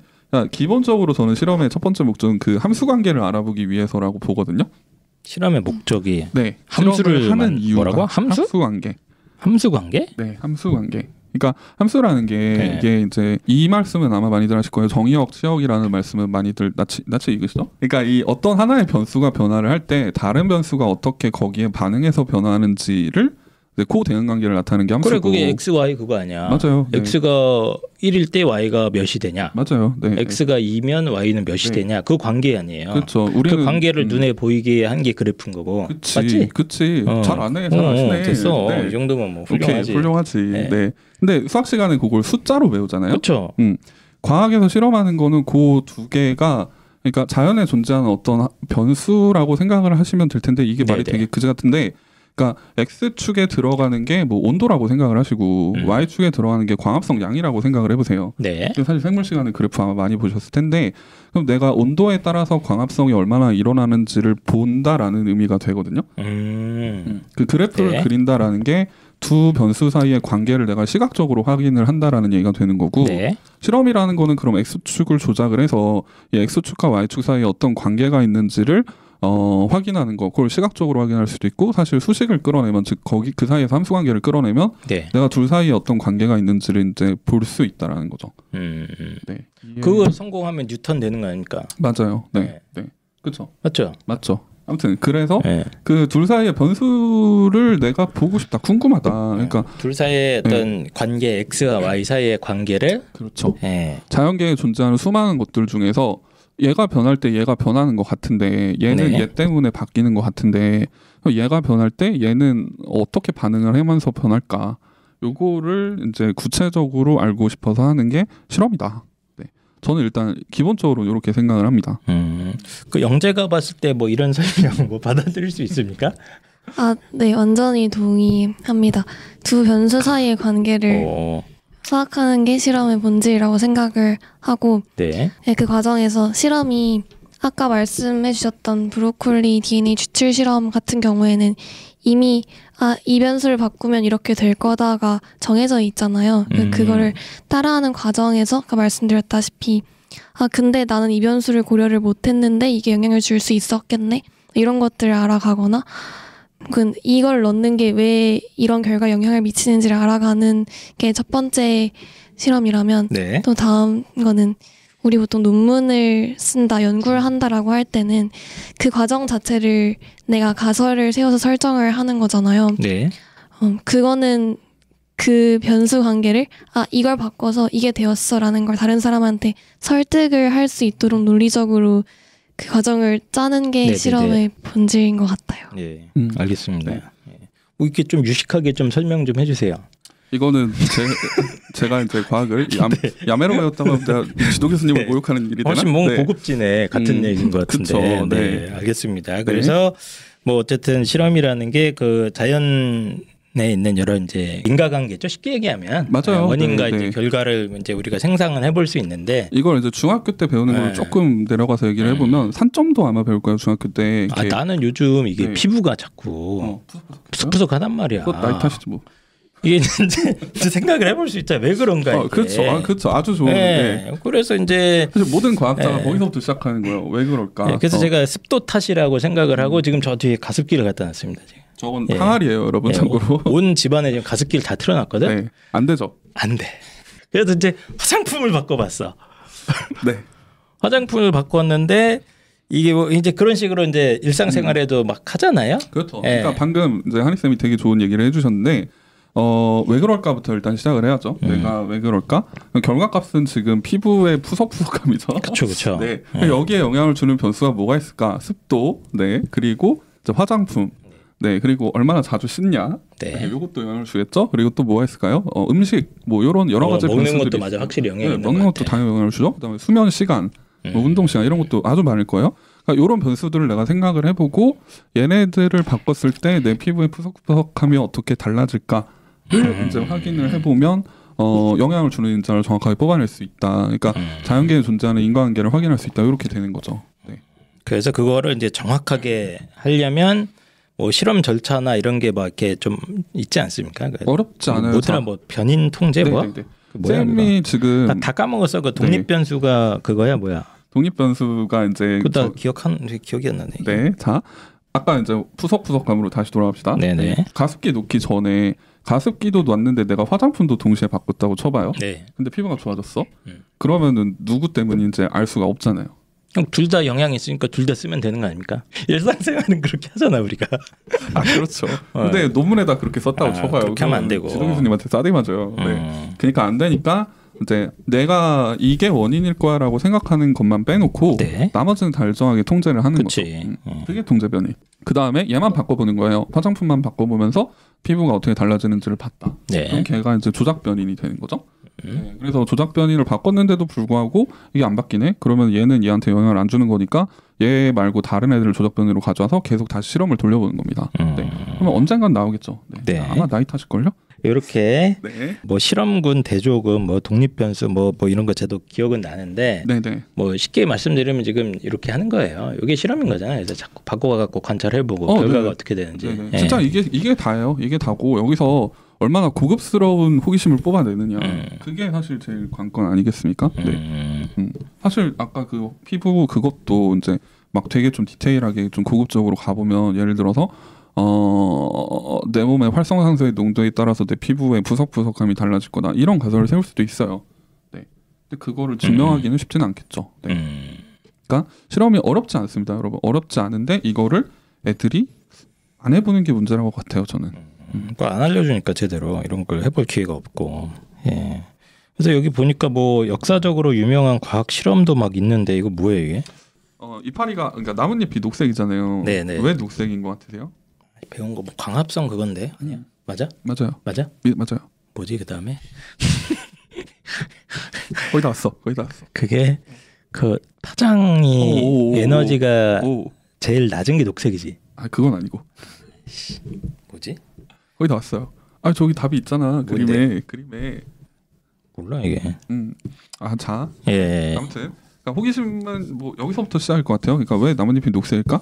기본적으로 저는 실험의 첫 번째 목적은 그 함수 관계를 알아보기 위해서라고 보거든요. 실험의 목적이 함수를 하는 이유가 뭐라고? 함수 관계. 함수 관계? 네, 함수 관계. 그러니까 함수라는 게 이게 이제 이 말씀은 아마 많이들 하실 거예요. 정의역, 치역이라는 말씀은 많이들 낯이 익으시죠? 그러니까 이 어떤 하나의 변수가 변화를 할 때 다른 변수가 어떻게 거기에 반응해서 변화하는지를 코-대응 관계를 나타내는 게 함수고. 그래, 그게 x, y 그거 아니야. 맞아요. x가 1일 때 y가 몇이 되냐. 맞아요. 네. x가 2면 y는 몇이 되냐. 그 관계 아니에요. 그렇죠. 우리는 그 관계를 눈에 보이게 한 게 그래프인 거고. 그치, 맞지? 그치. 잘 아네, 잘 아시네. 됐어. 이 정도면 뭐 훌륭하지. 오케이, 훌륭하지. 네. 근데 수학 시간에 그걸 숫자로 배우잖아요. 그렇죠. 과학에서 실험하는 거는 그 두 개가 그러니까 자연에 존재하는 어떤 변수라고 생각을 하시면 될 텐데 이게 말이 되게 그지 같은데. 그러니까 X축에 들어가는 게 뭐 온도라고 생각을 하시고 Y축에 들어가는 게 광합성 양이라고 생각을 해보세요. 네. 사실 생물 시간의 그래프 아마 많이 보셨을 텐데 그럼 내가 온도에 따라서 광합성이 얼마나 일어나는지를 본다라는 의미가 되거든요. 그 그래프를 그린다라는 게 두 변수 사이의 관계를 내가 시각적으로 확인을 한다라는 얘기가 되는 거고 실험이라는 거는 그럼 X축을 조작을 해서 이 X축과 Y축 사이에 어떤 관계가 있는지를 확인하는 거, 그걸 시각적으로 확인할 수도 있고, 사실 수식을 끌어내면, 즉 거기 그 사이에서 함수 관계를 끌어내면, 내가 둘 사이에 어떤 관계가 있는지를 이제 볼 수 있다라는 거죠. 네. 그걸 성공하면 뉴턴 되는 거 아닙니까? 맞아요. 네, 그렇죠. 맞죠. 아무튼 그래서 그 둘 사이의 변수를 내가 보고 싶다, 궁금하다. 그러니까 둘 사이의 어떤 관계, x와 y 사이의 관계를 그렇죠. 자연계에 존재하는 수많은 것들 중에서. 얘가 변할 때 얘가 변하는 것 같은데 얘는 얘 때문에 바뀌는 것 같은데 얘가 변할 때 얘는 어떻게 반응을 하면서 변할까 요거를 이제 구체적으로 알고 싶어서 하는 게 실험이다. 저는 일단 기본적으로 이렇게 생각을 합니다. 그 영재가 봤을 때 뭐 이런 설명 뭐 받아들일 수 있습니까? 네, 완전히 동의합니다. 두 변수 사이의 관계를 수학하는 게 실험의 본질이라고 생각을 하고 그 과정에서 실험이 아까 말씀해 주셨던 브로콜리 DNA 추출 실험 같은 경우에는 이미 이 변수를 바꾸면 이렇게 될 거다가 정해져 있잖아요. 그거를 따라하는 과정에서 아까 말씀드렸다시피 근데 나는 이 변수를 고려를 못했는데 이게 영향을 줄 수 있었겠네? 이런 것들을 알아가거나 이걸 넣는 게 왜 이런 결과 영향을 미치는지를 알아가는 게 첫 번째 실험이라면 또 다음 거는 우리 보통 논문을 쓴다, 연구를 한다라고 할 때는 그 과정 자체를 내가 가설을 세워서 설정을 하는 거잖아요. 그거는 그 변수 관계를 이걸 바꿔서 이게 되었어라는 걸 다른 사람한테 설득을 할 수 있도록 논리적으로 그 과정을 짜는 게 실험의 본질인 것 같아요. 알겠습니다. 뭐 이렇게 좀 유식하게 좀 설명 좀 해주세요. 이거는 제가 이제 과학을 야매로 배웠다가 제가 지도 교수님을 모욕하는 일이 되나? 훨씬 뭔 고급지네 같은 얘기인 것 같은데. 그쵸, 알겠습니다. 그래서 뭐 어쨌든 실험이라는 게 그 자연 에 있는 여러 이제 인과관계죠. 쉽게 얘기하면 맞아요. 원인과 이제 결과를 이제 우리가 생산을 해볼 수 있는데 이걸 이제 중학교 때 배우는 걸 조금 내려가서 얘기를 해보면 산점도 아마 배울 거예요. 중학교 때. 나는 요즘 이게 피부가 자꾸 푸석푸석하단 말이야. 그것 나이 탓이지 뭐. 이게 이제 생각을 해볼 수 있잖아. 왜 그런가? 그렇죠. 그렇죠. 아주 좋은데. 그래서 이제 사실 모든 과학자가 거기서부터 시작하는 거예요. 왜 그럴까? 그래서 제가 습도 탓이라고 생각을 하고 지금 저 뒤에 가습기를 갖다 놨습니다. 지금. 저건 항아리예요, 여러분. 참고로. 온 집안에 지금 가습기를 다 틀어놨거든. 안 되죠. 안 돼. 그래서 이제 화장품을 바꿔봤어. 화장품을 바꿨는데. 이게 뭐 이제 그런 식으로 이제 일상생활에도 막 하잖아요. 그렇죠. 그러니까 방금 이제 한희 쌤이 되게 좋은 얘기를 해주셨는데 왜 그럴까부터 일단 시작을 해야죠. 내가 왜 그럴까? 결과값은 지금 피부의 푸석푸석함이죠. 그렇죠. 여기에 영향을 주는 변수가 뭐가 있을까? 습도, 그리고 이제 화장품, 그리고 얼마나 자주 씻냐, 이것도 영향을 주겠죠. 그리고 또 뭐가 있을까요? 음식, 뭐 이런 여러 가지 먹는 변수들이 것도 맞아, 확실히 영향이 있는 먹는 것도 당연히 영향을 주죠. 그다음에 수면 시간. 뭐 운동 시간 이런 것도 아주 많을 거예요. 그러니까 이런 변수들을 내가 생각을 해보고 얘네들을 바꿨을 때 내 피부의 푸석푸석함이 어떻게 달라질까를 이제 확인을 해보면 영향을 주는 인자를 정확하게 뽑아낼 수 있다. 그러니까 자연계에 존재하는 인과관계를 확인할 수 있다. 이렇게 되는 거죠. 그래서 그거를 이제 정확하게 하려면 뭐 실험 절차나 이런 게 막 이렇게 좀 있지 않습니까? 어렵지 않아요. 뭐더라 뭐 변인 통제 뭐? 쌤이 지금 다 까먹었어. 그 독립 변수가 그거야 뭐야? 독립 변수가 이제 그다 기억이 안 나네. 네, 자 아까 이제 푸석푸석감으로 다시 돌아갑시다. 네네. 가습기 놓기 전에 가습기도 놨는데 내가 화장품도 동시에 바꿨다고 쳐봐요. 네. 근데 피부가 좋아졌어? 그러면은 누구 때문인지 알 수가 없잖아요. 형 둘 다 영향이 있으니까 둘 다 쓰면 되는 거 아닙니까? 일상생활은 그렇게 하잖아 우리가. 아 그렇죠. 근데 논문에다 그렇게 썼다고 쳐봐요. 그렇게 하면 안 되고. 지도 교수님한테 싸대 맞아요. 네. 그러니까 안 되니까 이제 내가 이게 원인일 거야라고 생각하는 것만 빼놓고 네. 나머지는 달성하게 통제를 하는 그치. 거죠. 그게 통제 변이. 그 다음에 얘만 바꿔보는 거예요. 화장품만 바꿔보면서 피부가 어떻게 달라지는지를 봤다. 네. 그럼 걔가 이제 조작 변인이 되는 거죠. 네. 그래서 조작 변인을 바꿨는데도 불구하고 이게 안 바뀌네. 그러면 얘는 얘한테 영향을 안 주는 거니까 얘 말고 다른 애들을 조작 변인으로 가져와서 계속 다시 실험을 돌려보는 겁니다. 네. 그러면 언젠간 나오겠죠. 네. 네. 아마 나이 탓일걸요? 이렇게 네. 뭐 실험군, 대조군, 뭐 독립변수 뭐 이런 거 저도 기억은 나는데 네네. 뭐 쉽게 말씀드리면 지금 이렇게 하는 거예요. 이게 실험인 거잖아요. 그래서 자꾸 바꿔갖고 관찰해보고 결과가 네. 어떻게 되는지. 네. 진짜 이게 다예요. 이게 다고 여기서 얼마나 고급스러운 호기심을 뽑아내느냐. 그게 사실 제일 관건 아니겠습니까? 네. 사실 아까 그 피부 그것도 이제 막 되게 좀 디테일하게 좀 고급적으로 가보면 예를 들어서 내 몸의 활성산소의 농도에 따라서 내 피부의 푸석푸석함이 달라질 거다 이런 가설을 세울 수도 있어요. 네. 근데 그거를 증명하기는 쉽지는 않겠죠. 네. 그러니까 실험이 어렵지 않습니다, 여러분. 어렵지 않은데 이거를 애들이 안 해보는 게 문제라고 같아요, 저는. 안 알려주니까 제대로 이런 걸 해볼 기회가 없고. 예. 그래서 여기 보니까 뭐 역사적으로 유명한 과학 실험도 막 있는데 이거 뭐예요 이게? 이파리가 그러니까 나뭇잎이 녹색이잖아요. 네네. 왜 녹색인 것 같으세요? 배운 거 뭐 광합성 그건데 아니야? 맞아? 맞아요. 맞아? 맞아요. 뭐지 그 다음에? 거의 다 왔어. 그게 그 파장이 에너지가 제일 낮은 게 녹색이지. 아 그건 아니고. 뭐지? 거의 다 왔어요. 아 저기 답이 있잖아. 그림에. 몰라 이게. 자. 예. 아무튼 그러니까 호기심은 뭐 여기서부터 시작일 것 같아요. 그러니까 왜 나뭇잎이 녹색일까?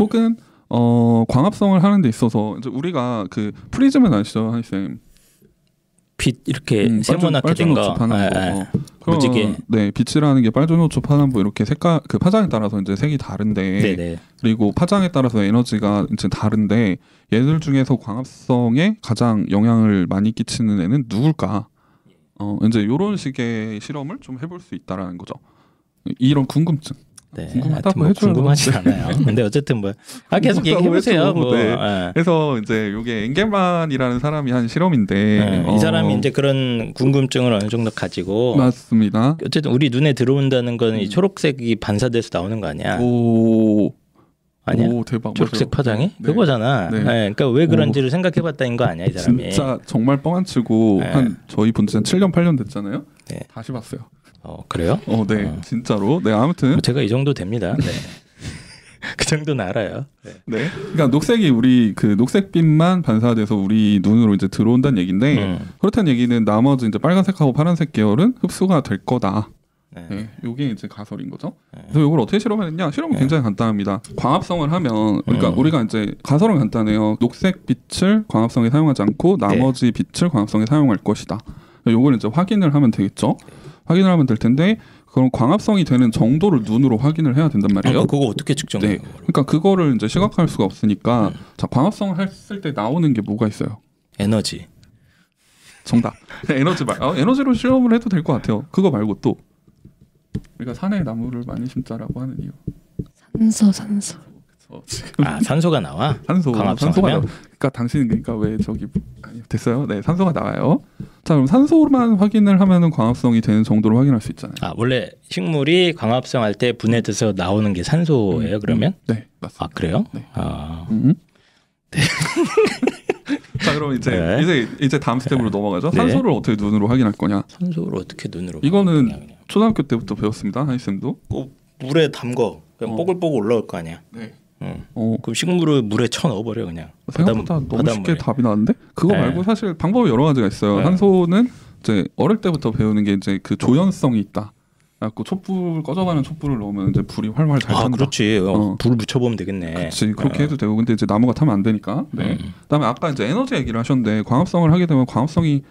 혹은 광합성을 하는 데 있어서 이제 우리가 그 프리즘은 아시죠, 하이 쌤? 빛 이렇게 세모나게 된 거. 무지개. 네, 빛이라는 게 빨주노초 파남보 이렇게 색깔 그 파장에 따라서 이제 색이 다른데, 네네. 그리고 파장에 따라서 에너지가 이제 다른데 얘들 중에서 광합성에 가장 영향을 많이 끼치는 애는 누굴까? 이제 이런 식의 실험을 좀 해볼 수 있다라는 거죠. 이런 궁금증. 네, 궁금하다고 뭐 해줘요. 궁금하지 않아요. 근데 어쨌든 뭐 계속 얘기해 보세요. 뭐. 네. 그래서 이제 이게 엥겔만이라는 사람이 한 실험인데 이 사람이 이제 그런 궁금증을 어느 정도 가지고 맞습니다. 어쨌든 우리 눈에 들어온다는 건 이 초록색이 반사돼서 나오는 거 아니야? 아니야? 대박. 초록색 맞아요. 파장이 네. 그거잖아. 네. 그러니까 왜 그런지를 생각해봤다는 거 아니야 이 사람이? 진짜 정말 뻥 안 치고 한 저희 본 지 한 7년 8년 됐잖아요. 네. 다시 봤어요. 그래요? 네, 진짜로. 네, 아무튼 제가 이 정도 됩니다. 네. 그 정도는 알아요. 네. 그러니까 녹색이 우리 그 녹색빛만 반사돼서 우리 눈으로 이제 들어온다는 얘기인데 그렇다는 얘기는 나머지 이제 빨간색하고 파란색 계열은 흡수가 될 거다. 네, 이게 이제 가설인 거죠. 그래서 이걸 어떻게 실험했냐? 실험은 굉장히 간단합니다. 광합성을 하면 그러니까 우리가 이제 가설은 간단해요. 녹색 빛을 광합성에 사용하지 않고 나머지 빛을 광합성에 사용할 것이다. 이걸 이제 확인을 하면 되겠죠. 확인을 하면 될 텐데 그럼 광합성이 되는 정도를 눈으로 확인을 해야 된단 말이에요. 그거 어떻게 측정해요? 네. 그러니까 그거를 이제 시각화할 수가 없으니까 자 광합성을 했을 때 나오는 게 뭐가 있어요? 에너지. 정답. 에너지 에너지로 실험을 해도 될 것 같아요. 그거 말고 또 우리가 산에 나무를 많이 심자라고 하는 이유. 산소. 산소가 나와? 산소가 나와. 그러니까 당신은 그러니까 왜 저기 됐어요? 네, 산소가 나와요. 자, 그럼 산소만 확인을 하면은 광합성이 되는 정도로 확인할 수 있잖아요. 원래 식물이 광합성 할 때 분해돼서 나오는 게 산소예요, 그러면? 네, 맞습니다. 그래요? 네. 네. 자, 그럼 이제 다음 스텝으로 넘어가죠. 네. 산소를 어떻게 눈으로 확인할 거냐? 산소를 어떻게 눈으로? 이거는 초등학교 때부터 배웠습니다, 하이쌤도. 물에 담궈. 그냥 뽀글뽀글 올라올 거 아니야. 네. 그럼 식물을 물에 쳐 넣어버려 그냥. 생각보다 너무 쉽게 답이 나왔는데 그거 네. 말고 사실 방법이 여러 가지가 있어요. 네. 산소는 이제 어릴 때부터 배우는 게 이제 그 조연성이 있다. 그래갖고 촛불 꺼져가는 촛불을 넣으면 이제 불이 활활 잘 탄다. 그렇지. 불 붙여보면 되겠네. 그렇지. 그렇게 해도 되고 근데 이제 나무가 타면 안 되니까. 네. 그다음에 아까 이제 에너지 얘기를 하셨는데 광합성을 하게 되면 광합성이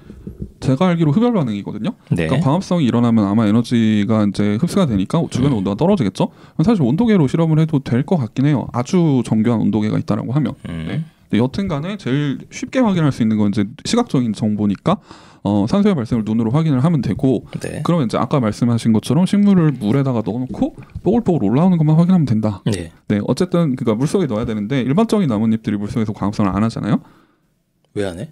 제가 알기로 흡열 반응이거든요. 네. 그러니까 광합성이 일어나면 아마 에너지가 이제 흡수가 되니까 주변의 온도가 떨어지겠죠. 사실 온도계로 실험을 해도 될 것 같긴 해요. 아주 정교한 온도계가 있다라고 하면. 네. 여튼간에 제일 쉽게 확인할 수 있는 건 이제 시각적인 정보니까 산소의 발생을 눈으로 확인을 하면 되고, 네. 그러면 이제 아까 말씀하신 것처럼 식물을 물에다가 넣어놓고 뽀글뽀글 올라오는 것만 확인하면 된다. 네. 네. 어쨌든 그러니까 물속에 넣어야 되는데 일반적인 나뭇잎들이 물속에서 광합성을 안 하잖아요. 왜 안 해?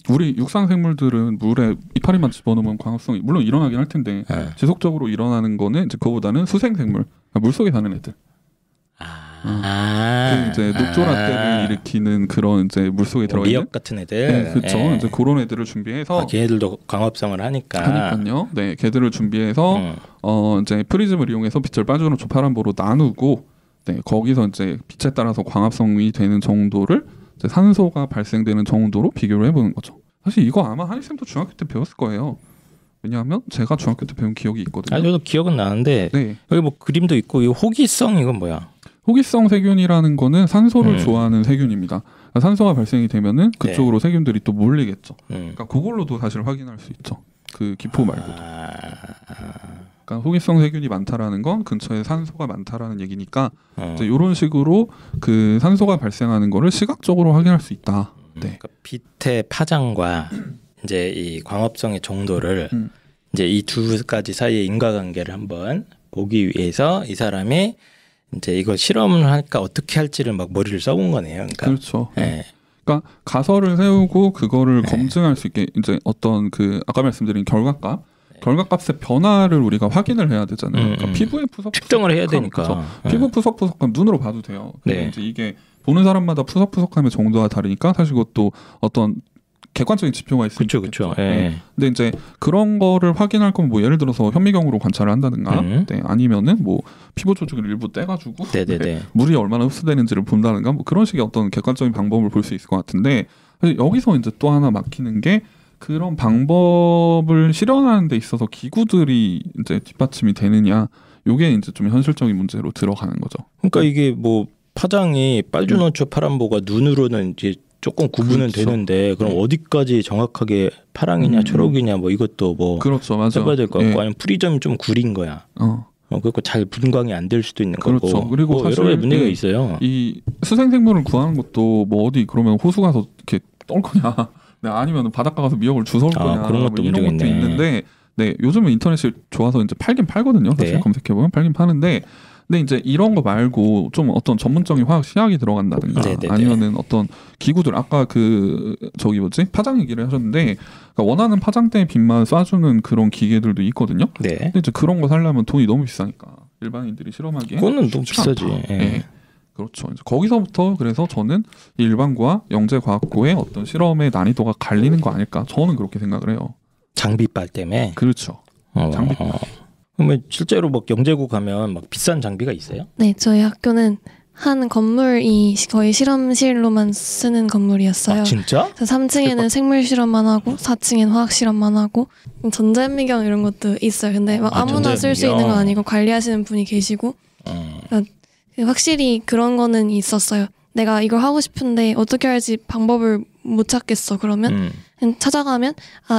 우리 육상 생물들은 물에 이파리만 집어넣으면 광합성이 물론 일어나긴 할 텐데 지속적으로 일어나는 거는 이제 그거보다는 수생 생물, 물속에 사는 애들. 그 이제 녹조라떼를 일으키는 그런 이제 물속에 들어가 있는 미역 같은 애들. 네, 그렇죠. 이제 그런 애들을 준비해서 걔네들도 광합성을 하니까요. 네, 걔들을 준비해서 이제 프리즘을 이용해서 빛을 빠져놓고 파란보로 나누고, 네, 거기서 이제 빛에 따라서 광합성이 되는 정도를 이제 산소가 발생되는 정도로 비교를 해보는 거죠. 사실 이거 아마 한희쌤도 중학교 때 배웠을 거예요. 왜냐하면 제가 중학교 때 배운 기억이 있거든요. 저도 기억은 나는데 네. 여기 뭐 그림도 있고 이 호기성 이건 뭐야? 호기성 세균이라는 거는 산소를 좋아하는 세균입니다. 그러니까 산소가 발생이 되면은 그쪽으로 네. 세균들이 또 몰리겠죠. 그러니까 그걸로도 사실 확인할 수 있죠. 그 기포 말고도. 그러니까 호기성 세균이 많다라는 건 근처에 산소가 많다라는 얘기니까 이제 이런 식으로 그 산소가 발생하는 거를 시각적으로 확인할 수 있다. 네. 그러니까 빛의 파장과 이제 이 광합성의 정도를 이제 이 두 가지 사이의 인과관계를 한번 보기 위해서 이 사람이 이제 이거 실험을 할까 어떻게 할지를 막 머리를 써본 거네요. 그러니까. 그렇죠. 네. 그러니까 가설을 세우고 그거를 네. 검증할 수 있게 이제 어떤 그 아까 말씀드린 결과값, 네. 결과값의 변화를 우리가 확인을 해야 되잖아요. 그러니까 피부의 푸석푸석 측정을 해야 되니까. 그렇죠. 네. 피부 푸석푸석함 눈으로 봐도 돼요. 근데 네. 이제 이게 보는 사람마다 푸석푸석함의 정도가 다르니까 사실 그것도 어떤 객관적인 지표가 있으니까. 그렇죠. 네. 근데 이제 그런 거를 확인할 거면 뭐 예를 들어서 현미경으로 관찰을 한다든가, 네. 아니면은 뭐 피부 조직을 일부 떼가지고 네. 물이 얼마나 흡수되는지를 본다든가, 뭐 그런 식의 어떤 객관적인 방법을 볼 수 있을 것 같은데 사실 여기서 이제 또 하나 막히는 게 그런 방법을 실현하는 데 있어서 기구들이 이제 뒷받침이 되느냐, 요게 이제 좀 현실적인 문제로 들어가는 거죠. 그러니까 이게 뭐 파장이 빨주노초 파란보가 눈으로는 이제 조금 구분은 그렇죠. 되는데 그럼 어디까지 정확하게 파랑이냐 초록이냐 뭐 이것도 뭐 그렇죠, 맞아. 해봐야 될 것 같고 아니면 프리즘이 좀 구린 거야. 그리고 잘 분광이 안 될 수도 있는 그렇죠. 거고. 그리고 사실 여러 가지 문제가 있어요. 이 수생생물을 구하는 것도 뭐 어디 그러면 호수 가서 이렇게 떨 거냐, 네, 아니면 바닷가 가서 미역을 주워올 거냐, 그런 것도 뭐 이런 것도 있는데, 네, 요즘은 인터넷이 좋아서 이제 팔긴 팔거든요. 사실 네. 검색해 보면 팔긴 파는데. 근데 이제 이런 거 말고 좀 어떤 전문적인 화학 시약이 들어간다든가 네네네. 아니면은 어떤 기구들 아까 그 저기 뭐지 파장 얘기를 하셨는데 그러니까 원하는 파장대의 빛만 쏴주는 그런 기계들도 있거든요. 네. 근데 이제 그런 거 사려면 돈이 너무 비싸니까 일반인들이 실험하기에 그거는 너무 비싸지. 네. 그렇죠. 이제 거기서부터 그래서 저는 일반고와 영재과학고의 어떤 실험의 난이도가 갈리는 거 아닐까. 저는 그렇게 생각을 해요. 장비빨 때문에. 그렇죠. 장비빨. 그러면 실제로 뭐 영재고 가면 막 비싼 장비가 있어요? 네, 저희 학교는 한 건물이 거의 실험실로만 쓰는 건물이었어요. 진짜? 3층에는 생물 실험만 하고 4층에는 화학 실험만 하고 전자현미경 이런 것도 있어요. 근데 막 아무나 쓸 수 있는 건 아니고 관리하시는 분이 계시고 그러니까 확실히 그런 거는 있었어요. 내가 이걸 하고 싶은데 어떻게 할지 방법을 못 찾겠어. 그러면 찾아가면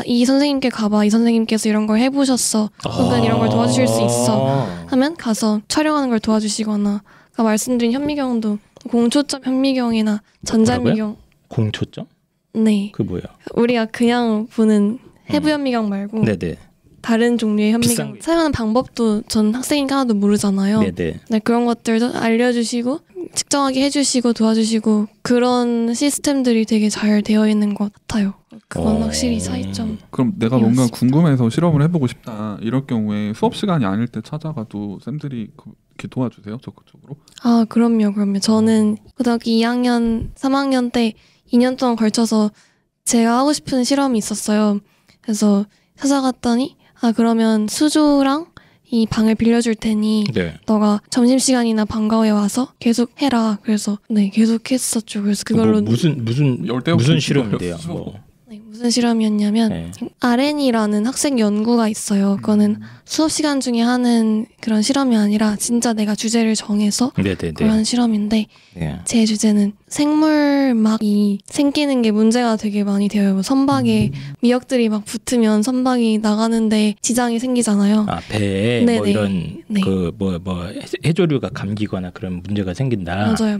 이 선생님께 가봐. 이 선생님께서 이런 걸 해보셨어. 그러니까 이런 걸 도와주실 수 있어. 하면 가서 촬영하는 걸 도와주시거나 아까 말씀드린 현미경도 공초점 현미경이나 전자현미경. 공초점? 네. 그 뭐야? 우리가 그냥 보는 해부 현미경 말고 네네. 다른 종류의 현미경 사용하는 방법도 전 학생이니까 하나도 모르잖아요. 네네. 네, 그런 것들도 알려주시고 측정하게 해주시고 도와주시고 그런 시스템들이 되게 잘 되어 있는 것 같아요. 그건 확실히 차이점. 그럼 내가 뭔가 궁금해서 실험을 해보고 싶다 이럴 경우에 수업 시간이 아닐 때 찾아가도 쌤들이 이렇게 도와주세요? 적극적으로? 그럼요. 저는 고등학교 2학년, 3학년 때 2년 동안 걸쳐서 제가 하고 싶은 실험이 있었어요. 그래서 찾아갔더니 그러면 수조랑 이 방을 빌려줄 테니 네. 너가 점심시간이나 방과 후에 와서 계속 해라. 그래서 네 계속 했었죠. 그래서 그걸로 무슨 실험인데요? 네, 무슨 실험이었냐면 RN이라는 학생 연구가 있어요. 그거는 수업 시간 중에 하는 그런 실험이 아니라 진짜 내가 주제를 정해서 그런 실험인데 제 주제는 생물막이 생기는 게 문제가 되게 많이 돼요. 뭐 선박에 미역들이 막 붙으면 선박이 나가는데 지장이 생기잖아요. 아, 배에 뭐 이런 그 뭐 해조류가 감기거나 그런 문제가 생긴다. 맞아요.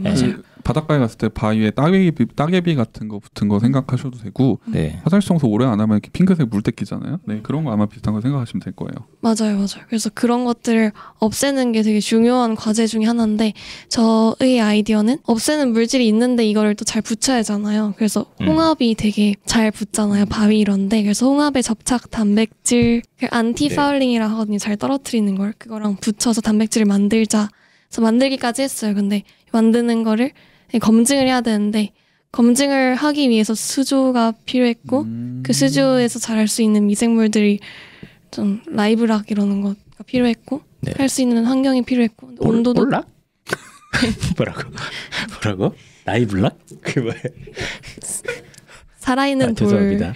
바닷가에 갔을 때 바위에 따개비 같은 거 붙은 거 생각하셔도 되고 화장실 청소 오래 안 하면 이렇게 핑크색 물때 끼잖아요. 그런 거 아마 비슷한 거 생각하시면 될 거예요. 맞아요. 그래서 그런 것들을 없애는 게 되게 중요한 과제 중에 하나인데 저의 아이디어는 없애는 물질이 있는데 이거를 또 잘 붙여야 하잖아요. 그래서 홍합이 되게 잘 붙잖아요. 바위 이런데. 그래서 홍합의 접착 단백질 안티파울링이라 하거든요. 잘 떨어뜨리는 걸. 그거랑 붙여서 단백질을 만들자. 그래서 만들기까지 했어요. 근데 만드는 거를 검증을 해야 되는데 검증을 하기 위해서 수조가 필요했고 그 수조에서 자랄 수 있는 미생물들이 좀 라이브락 이러는 거가 필요했고 할 수 있는 환경이 필요했고 온도도 볼락? 뭐라고? 라이블락? 그게 뭐예요? 살아있는 돌. 죄송합니다.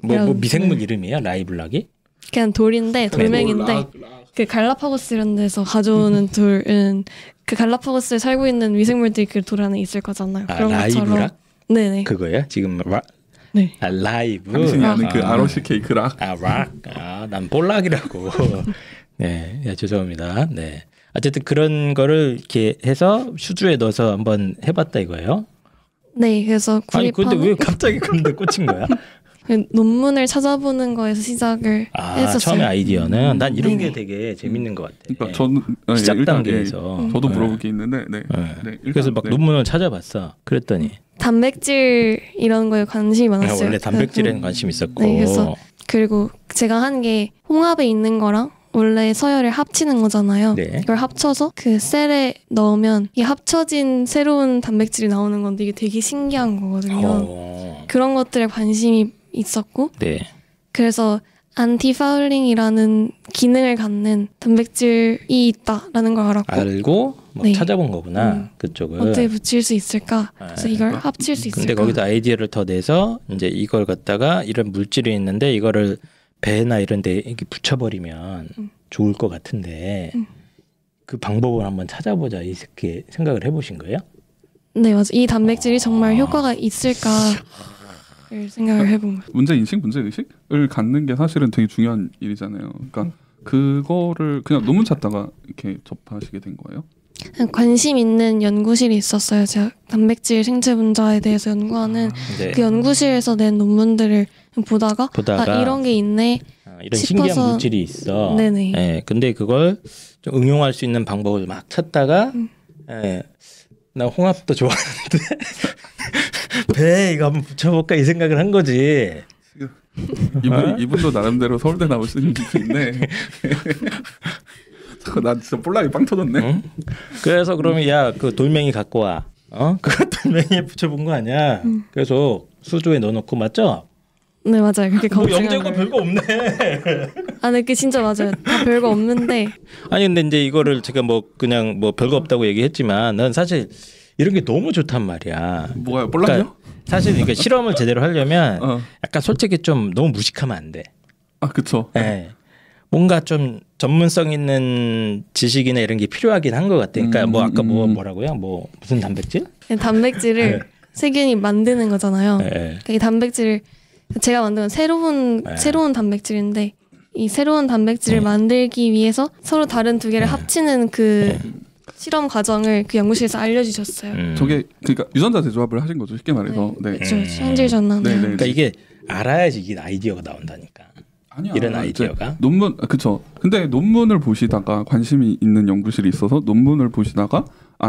뭐 미생물 이름이에요? 라이블락이? 그냥 돌인데 돌멩인데 그 갈라파고스 이런 데서 가져오는 돌은 그 갈라파고스에 살고 있는 미생물들이 그 돌 안에 있을 거잖아요. 그런 것처럼. 라이브락? 네네. 그거예요? 지금 네. 라이브. 당신이 아는 그 ROCK 락. 락. 난 볼락이라고. 네, 죄송합니다. 네. 어쨌든 그런 거를 이렇게 해서 수주에 넣어서 한번 해봤다 이거예요? 네, 그래서 아니 근데 왜 갑자기 그런데 꽂힌 거야? 논문을 찾아보는 거에서 시작을 했었어요. 처음에 아이디어는 난 이런 게 되게 재밌는 것 같아. 그러니까 저는 시작 단계에서 저도 물어볼 게 있는데, 그래서 막 논문을 찾아봤어. 그랬더니 단백질 이런 거에 관심이 많았어요. 원래 단백질에는 관심 있었고. 네, 그래서 그리고 제가 한 게 홍합에 있는 거랑 원래 서열을 합치는 거잖아요. 이걸 합쳐서 그 셀에 넣으면 이 합쳐진 새로운 단백질이 나오는 건데 이게 되게 신기한 거거든요. 그런 것들에 관심이 있었고 그래서 안티파울링이라는 기능을 갖는 단백질이 있다라는 걸 알고 찾아본 거구나. 그쪽을 어떻게 붙일 수 있을까? 그래서 이걸 합칠 수 있을까? 근데 거기서 아이디어를 더 내서 이제 이걸 갖다가 이런 물질이 있는데 이거를 배나 이런 데 이렇게 붙여버리면 좋을 것 같은데 그 방법을 한번 찾아보자 이렇게 생각을 해보신 거예요? 네, 맞아요. 이 단백질이 정말 효과가 있을까를 생각을 해본 거예요. 문제인식, 문제의식을 갖는 게 사실은 되게 중요한 일이잖아요. 그러니까 그거를 그냥 논문 찾다가 이렇게 접하시게 된 거예요? 관심 있는 연구실이 있었어요. 제가 단백질 생체 분자에 대해서 연구하는 그 연구실에서 낸 논문들을 보다가 이런 게 있네. 이런 신기한 물질이 있어. 네네. 네, 근데 그걸 좀 응용할 수 있는 방법을 막 찾다가 나 홍합도 좋아하는데 배에 이거 한번 붙여볼까 이 생각을 한 거지. 이분도 나름대로 서울대 나오시는 분인데 나 진짜 볼락이 빵 터졌네. 응? 그래서 그러면 그 돌멩이 갖고 와. 그 돌멩이에 붙여본 거 아니야. 그래서 수조에 넣어놓고 맞죠? 네, 맞아요. 그렇게 검증한 영재가 별거 없네. 네, 그 진짜 맞아요. 다 별거 없는데. 아니 근데 이제 이거를 제가 그냥 별거 없다고 얘기했지만 난 사실 이런 게 너무 좋단 말이야. 뭐야, 볼락이요? 그러니까 사실 이게 실험을 제대로 하려면 약간 솔직히 좀 너무 무식하면 안 돼. 그렇죠. 네. 뭔가 좀 전문성 있는 지식이나 이런 게 필요하긴 한 것 같아. 그러니까 아까 뭐라고요? 무슨 단백질? 단백질을 세균이 만드는 거잖아요. 그러니까 이 단백질을 제가 만든 건 새로운 단백질인데 이 새로운 단백질을 만들기 위해서 서로 다른 두 개를 합치는 그 실험 과정을 그 연구실에서 알려주셨어요. 저게 그러니까 유전자 재조합을 하신 거죠, 쉽게 말해서. 네. 그렇죠. 현질 전환. 그러니까 이게 알아야지 이게 아이디어가 나온다니까. 아니야, 이런 아이디어가 논문 그쵸. 근데 논문을 보시다가 관심이 있는 연구실이 있어서 논문을 보시다가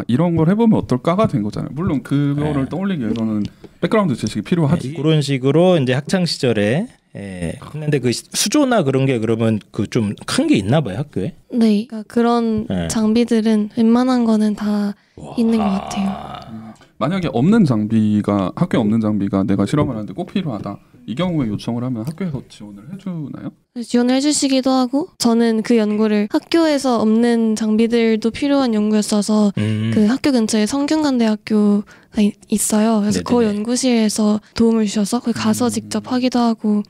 이런 걸 해보면 어떨까가 된 거잖아요. 물론 그거를 떠올리기 위해서는 백그라운드 지식이 필요하지. 그런 식으로 이제 학창 시절에 했는데 그 수조나 그런 게 그러면 그 좀 큰 게 있나 봐요 학교에. 네, 그러니까 그런 장비들은 웬만한 거는 다 있는 것 같아요. 만약에 학교에 없는 장비가 내가 실험을 하는데 꼭 필요하다. 이 경우에 요청을 하면 학교에서 지원을 해주나요? 지원을 해주시기도 하고 저는 그 연구를 학교에서 없는 장비들도 필요한 연구였어서 그 학교 근처에 성균관대학교가 있어요. 그래서 네네네. 그 연구실에서 도움을 주셔서 거기 가서 직접 하기도 하고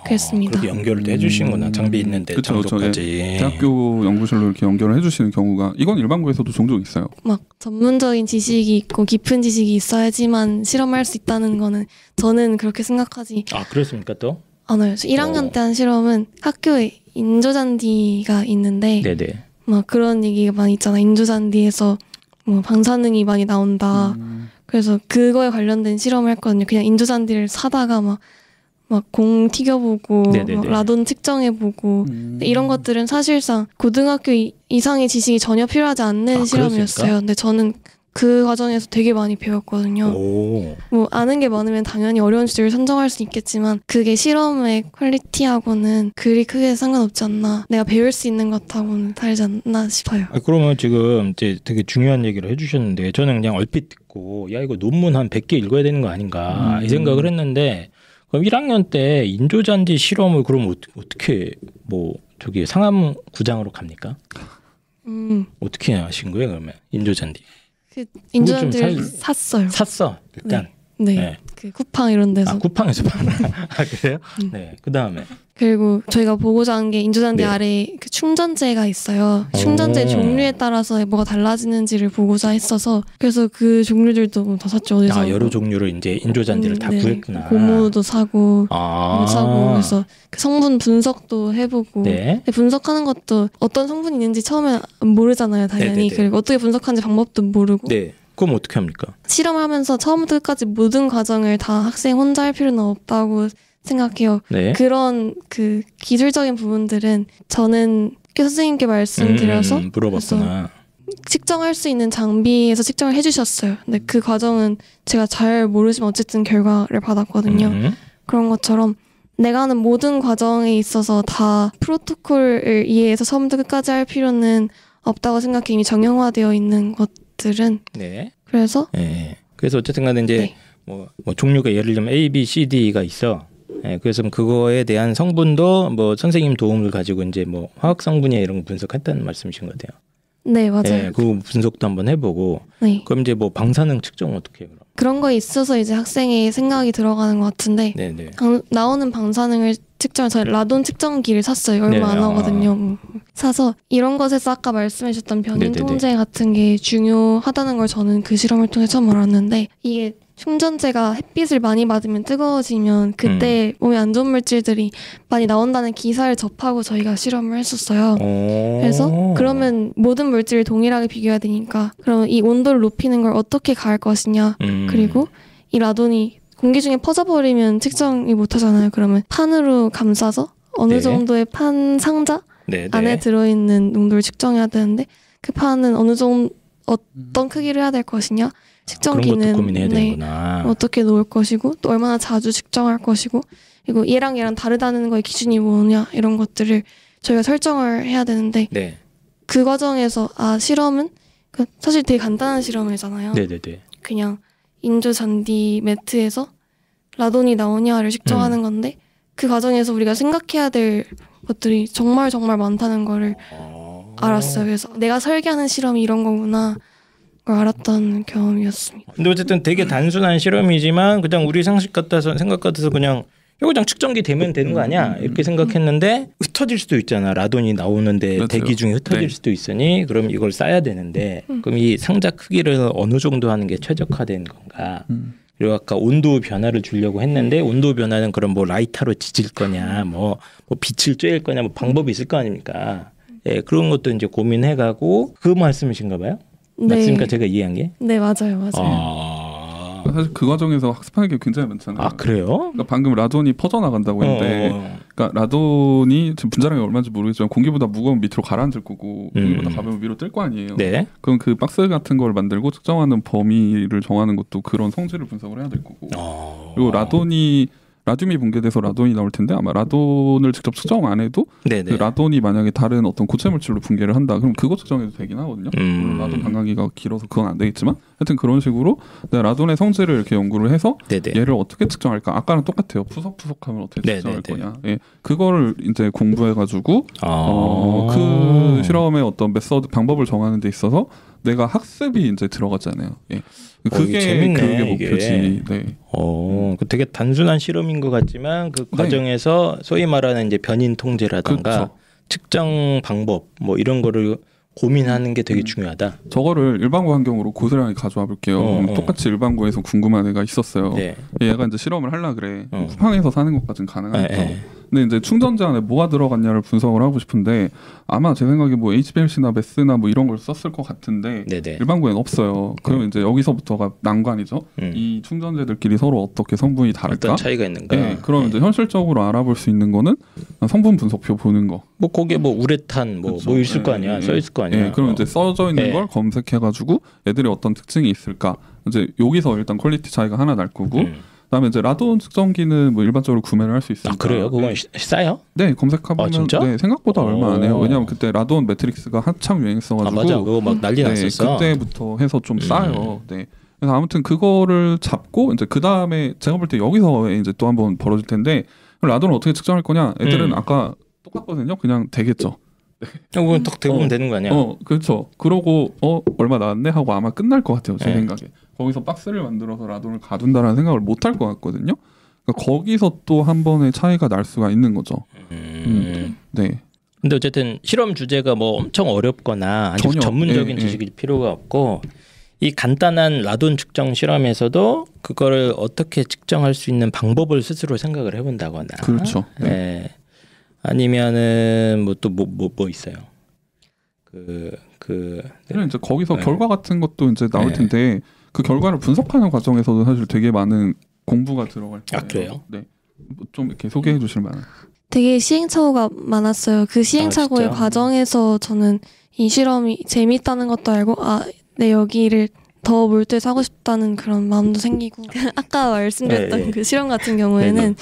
그랬습니다. 그렇게 연결도 해주시는구나. 장비 있는데 장소까지. 대학교 연구실로 이렇게 연결을 해주시는 경우가 이건 일반고에서도 종종 있어요. 막 전문적인 지식이 있고 깊은 지식이 있어야지만 실험할 수 있다는 거는 저는 그렇게 생각하지 그렇습니까 또? 않아요. 1학년 때 한 실험은 학교에 인조잔디가 있는데 네네. 막 그런 얘기가 많이 있잖아. 인조잔디에서 뭐 방사능이 많이 나온다. 그래서 그거에 관련된 실험을 했거든요. 그냥 인조잔디를 사다가 막 공 튀겨보고 막 라돈 측정해보고 이런 것들은 사실상 고등학교 이상의 지식이 전혀 필요하지 않는 실험이었어요. 근데 저는 그 과정에서 되게 많이 배웠거든요. 뭐 아는 게 많으면 당연히 어려운 주제를 선정할 수 있겠지만 그게 실험의 퀄리티하고는 그리 크게 상관없지 않나. 내가 배울 수 있는 것하고는 다르지 않나 싶어요. 그러면 지금 이제 되게 중요한 얘기를 해주셨는데 저는 그냥 얼핏 듣고 야 이거 논문 한 100개 읽어야 되는 거 아닌가 이 생각을 했는데 그럼 1학년 때 인조잔디 실험을 그럼 어떻게 뭐 저기 상암구장으로 갑니까? 어떻게 하신 거예요 그러면 인조잔디? 그 인조잔디를 샀어요. 샀어 일단. 네. 그 쿠팡 이런 데서. 쿠팡에서 봤나? 그래요? 네. 그 다음에. 그리고 저희가 보고자 한 게 인조잔디 아래에 그 충전재가 있어요. 충전재 종류에 따라서 뭐가 달라지는지를 보고자 했어서 그래서 그 종류들도 다 샀죠. 어디서 여러 종류를 이제 인조잔디를 다 구했구나. 고무도 사고 그래서 그 성분 분석도 해보고 분석하는 것도 어떤 성분이 있는지 처음에 모르잖아요. 당연히. 그리고 어떻게 분석하는지 방법도 모르고. 그럼 어떻게 합니까? 실험하면서 처음부터 끝까지 모든 과정을 다 학생 혼자 할 필요는 없다고 생각해요. 그런 그 기술적인 부분들은 저는 교수님께 말씀드려서 물어봤구나. 측정할 수 있는 장비에서 측정을 해주셨어요. 근데 그 과정은 제가 잘 모르지만 어쨌든 결과를 받았거든요. 그런 것처럼 내가 하는 모든 과정에 있어서 다 프로토콜을 이해해서 처음부터 끝까지 할 필요는 없다고 생각해. 이미 정형화되어 있는 것들은. 그래서 그래서 어쨌든 간에 이제 뭐 종류가 예를 들면 A, B, C, D가 있어. 그래서 그거에 대한 성분도 뭐 선생님 도움을 가지고 이제 뭐 화학 성분이나 이런 거 분석했다는 말씀이신 것 같아요. 네, 맞아요. 그 분석도 한번 해보고. 그럼 이제 뭐 방사능 측정 어떻게 해요? 그런 거에 있어서 이제 학생의 생각이 들어가는 것 같은데 나오는 방사능을 측정, 저희 라돈 측정기를 샀어요. 얼마 안 하거든요. 사서 이런 것에서 아까 말씀해 주셨던 변인 통제 같은 게 중요하다는 걸 저는 그 실험을 통해 처음 알았는데 이게 충전재가 햇빛을 많이 받으면 뜨거워지면 그때 몸에 안 좋은 물질들이 많이 나온다는 기사를 접하고 저희가 실험을 했었어요. 그래서 그러면 모든 물질을 동일하게 비교해야 되니까 그러면 이 온도를 높이는 걸 어떻게 가할 것이냐 그리고 이 라돈이 공기 중에 퍼져버리면 측정이 못하잖아요. 그러면 판으로 감싸서 어느 정도의 판 상자 안에 들어있는 농도를 측정해야 되는데 그 판은 어느 정도 어떤 크기를 해야 될 것이냐 측정기는 어떻게 놓을 것이고 또 얼마나 자주 측정할 것이고 그리고 얘랑 다르다는 거의 기준이 뭐냐 이런 것들을 저희가 설정을 해야 되는데 그 과정에서 실험은 사실 되게 간단한 실험이잖아요. 그냥 인조잔디 매트에서 라돈이 나오냐를 측정하는 건데 그 과정에서 우리가 생각해야 될 것들이 정말 정말 많다는 거를 알았어요. 그래서 내가 설계하는 실험이 이런 거구나 걸 알았던 경험이었습니다. 근데 어쨌든 되게 단순한 실험이지만 그냥 우리 생각 같아서 그냥 이거 그냥 측정기 되면 되는 거 아니야 이렇게 생각했는데 흩어질 수도 있잖아. 라돈이 나오는데 대기 중에 흩어질 수도 있으니 그럼 이걸 쌓아야 되는데 그럼 이 상자 크기를 어느 정도 하는 게 최적화된 건가? 그리고 아까 온도 변화를 주려고 했는데 온도 변화는 그럼 뭐 라이터로 지질 거냐 뭐 빛을 쬐일 거냐 뭐 방법이 있을 거 아닙니까? 그런 것도 이제 고민해가고 그 말씀이신가 봐요? 맞습니까? 제가 이해한 게? 네, 맞아요. 사실 그 과정에서 학습하는 게 굉장히 많잖아요. 그래요? 그러니까 방금 라돈이 퍼져나간다고 했는데 그러니까 라돈이 지금 분자량이 얼마인지 모르겠지만 공기보다 무거운 밑으로 가라앉을 거고 공기보다 가벼우면 위로 뜰 거 아니에요. 그럼 그 박스 같은 걸 만들고 측정하는 범위를 정하는 것도 그런 성질을 분석을 해야 될 거고 그리고 라돈이 라듐이 붕괴돼서 라돈이 나올 텐데 아마 라돈을 직접 측정 안 해도 그 라돈이 만약에 다른 어떤 고체 물질로 붕괴를 한다. 그럼 그거 측정해도 되긴 하거든요. 물론 라돈 반감기가 길어서 그건 안 되겠지만 하여튼 그런 식으로 내가 라돈의 성질을 이렇게 연구를 해서 얘를 어떻게 측정할까? 아까랑 똑같아요. 푸석푸석하면 어떻게 측정할 거냐. 예, 그거를 이제 공부해가지고 그 실험의 어떤 메서드 방법을 정하는 데 있어서 내가 학습이 이제 들어갔잖아요. 예. 그게 재밌네, 목표지. 네. 되게 단순한 실험인 것 같지만 그 과정에서 소위 말하는 이제 변인 통제라든가 그렇죠. 측정 방법 뭐 이런 거를 고민하는 게 되게 중요하다. 저거를 일반고 환경으로 고스란히 가져와 볼게요. 똑같이 일반고에서 궁금한 애가 있었어요. 얘가 이제 실험을 하려 그래. 쿠팡에서 사는 것까지는 가능하니까. 근데 이제 충전재 안에 뭐가 들어갔냐를 분석을 하고 싶은데 아마 제 생각에 뭐 HPLC나 메스나 뭐 이런 걸 썼을 것 같은데 일반고에는 없어요. 그러면 이제 여기서부터가 난관이죠. 이 충전재들끼리 서로 어떻게 성분이 다를까? 어떤 차이가 있는가? 네, 그럼 이제 현실적으로 알아볼 수 있는 거는 성분 분석표 보는 거. 뭐 거기에 뭐 우레탄 뭐 있을 거 아니야, 써 있을 거 아니야. 그럼 이제 써져 있는 걸 검색해가지고 애들이 어떤 특징이 있을까? 이제 여기서 일단 퀄리티 차이가 하나 날 거고. 그다음에 이제 라돈 측정기는 뭐 일반적으로 구매를 할 수 있으니까. 그래요? 그건 싸요? 네, 검색해보면 네, 생각보다 얼마 안 해요. 왜냐하면 그때 라돈 매트릭스가 한창 유행했어가지고. 맞아, 그거 막 난리 났었어. 그때부터 해서 좀 싸요. 네. 그래서 아무튼 그거를 잡고 이제 그 다음에 제가 볼 때 여기서 이제 또 한번 벌어질 텐데 라돈을 어떻게 측정할 거냐? 애들은 아까 똑같거든요. 그냥 되겠죠. 그건 딱 대부분 되는 거 아니야? 그렇죠. 그러고 얼마 나왔네 하고 아마 끝날 것 같아요. 제 생각에. 거기서 박스를 만들어서 라돈을 가둔다라는 생각을 못 할 것 같거든요. 그러니까 거기서 또 한 번의 차이가 날 수가 있는 거죠. 네. 근데 어쨌든 실험 주제가 뭐 엄청 어렵거나 아주 전문적인 지식일 필요가 없고 이 간단한 라돈 측정 실험에서도 그거를 어떻게 측정할 수 있는 방법을 스스로 생각을 해본다거나. 그렇죠. 네. 아니면은 뭐 또 뭐 있어요. 이제 거기서 결과 같은 것도 이제 나올 텐데 그 결과를 분석하는 과정에서도 사실 되게 많은 공부가 들어갈 거예요. 그래요? 네. 좀 이렇게 소개해 주실 만한. 되게 시행착오가 많았어요. 그 시행착오의 과정에서 저는 이 실험이 재밌다는 것도 알고 내 여기를 더 몰두해서 하고 싶다는 그런 마음도 생기고 아까 말씀드렸던 그 실험 같은 경우에는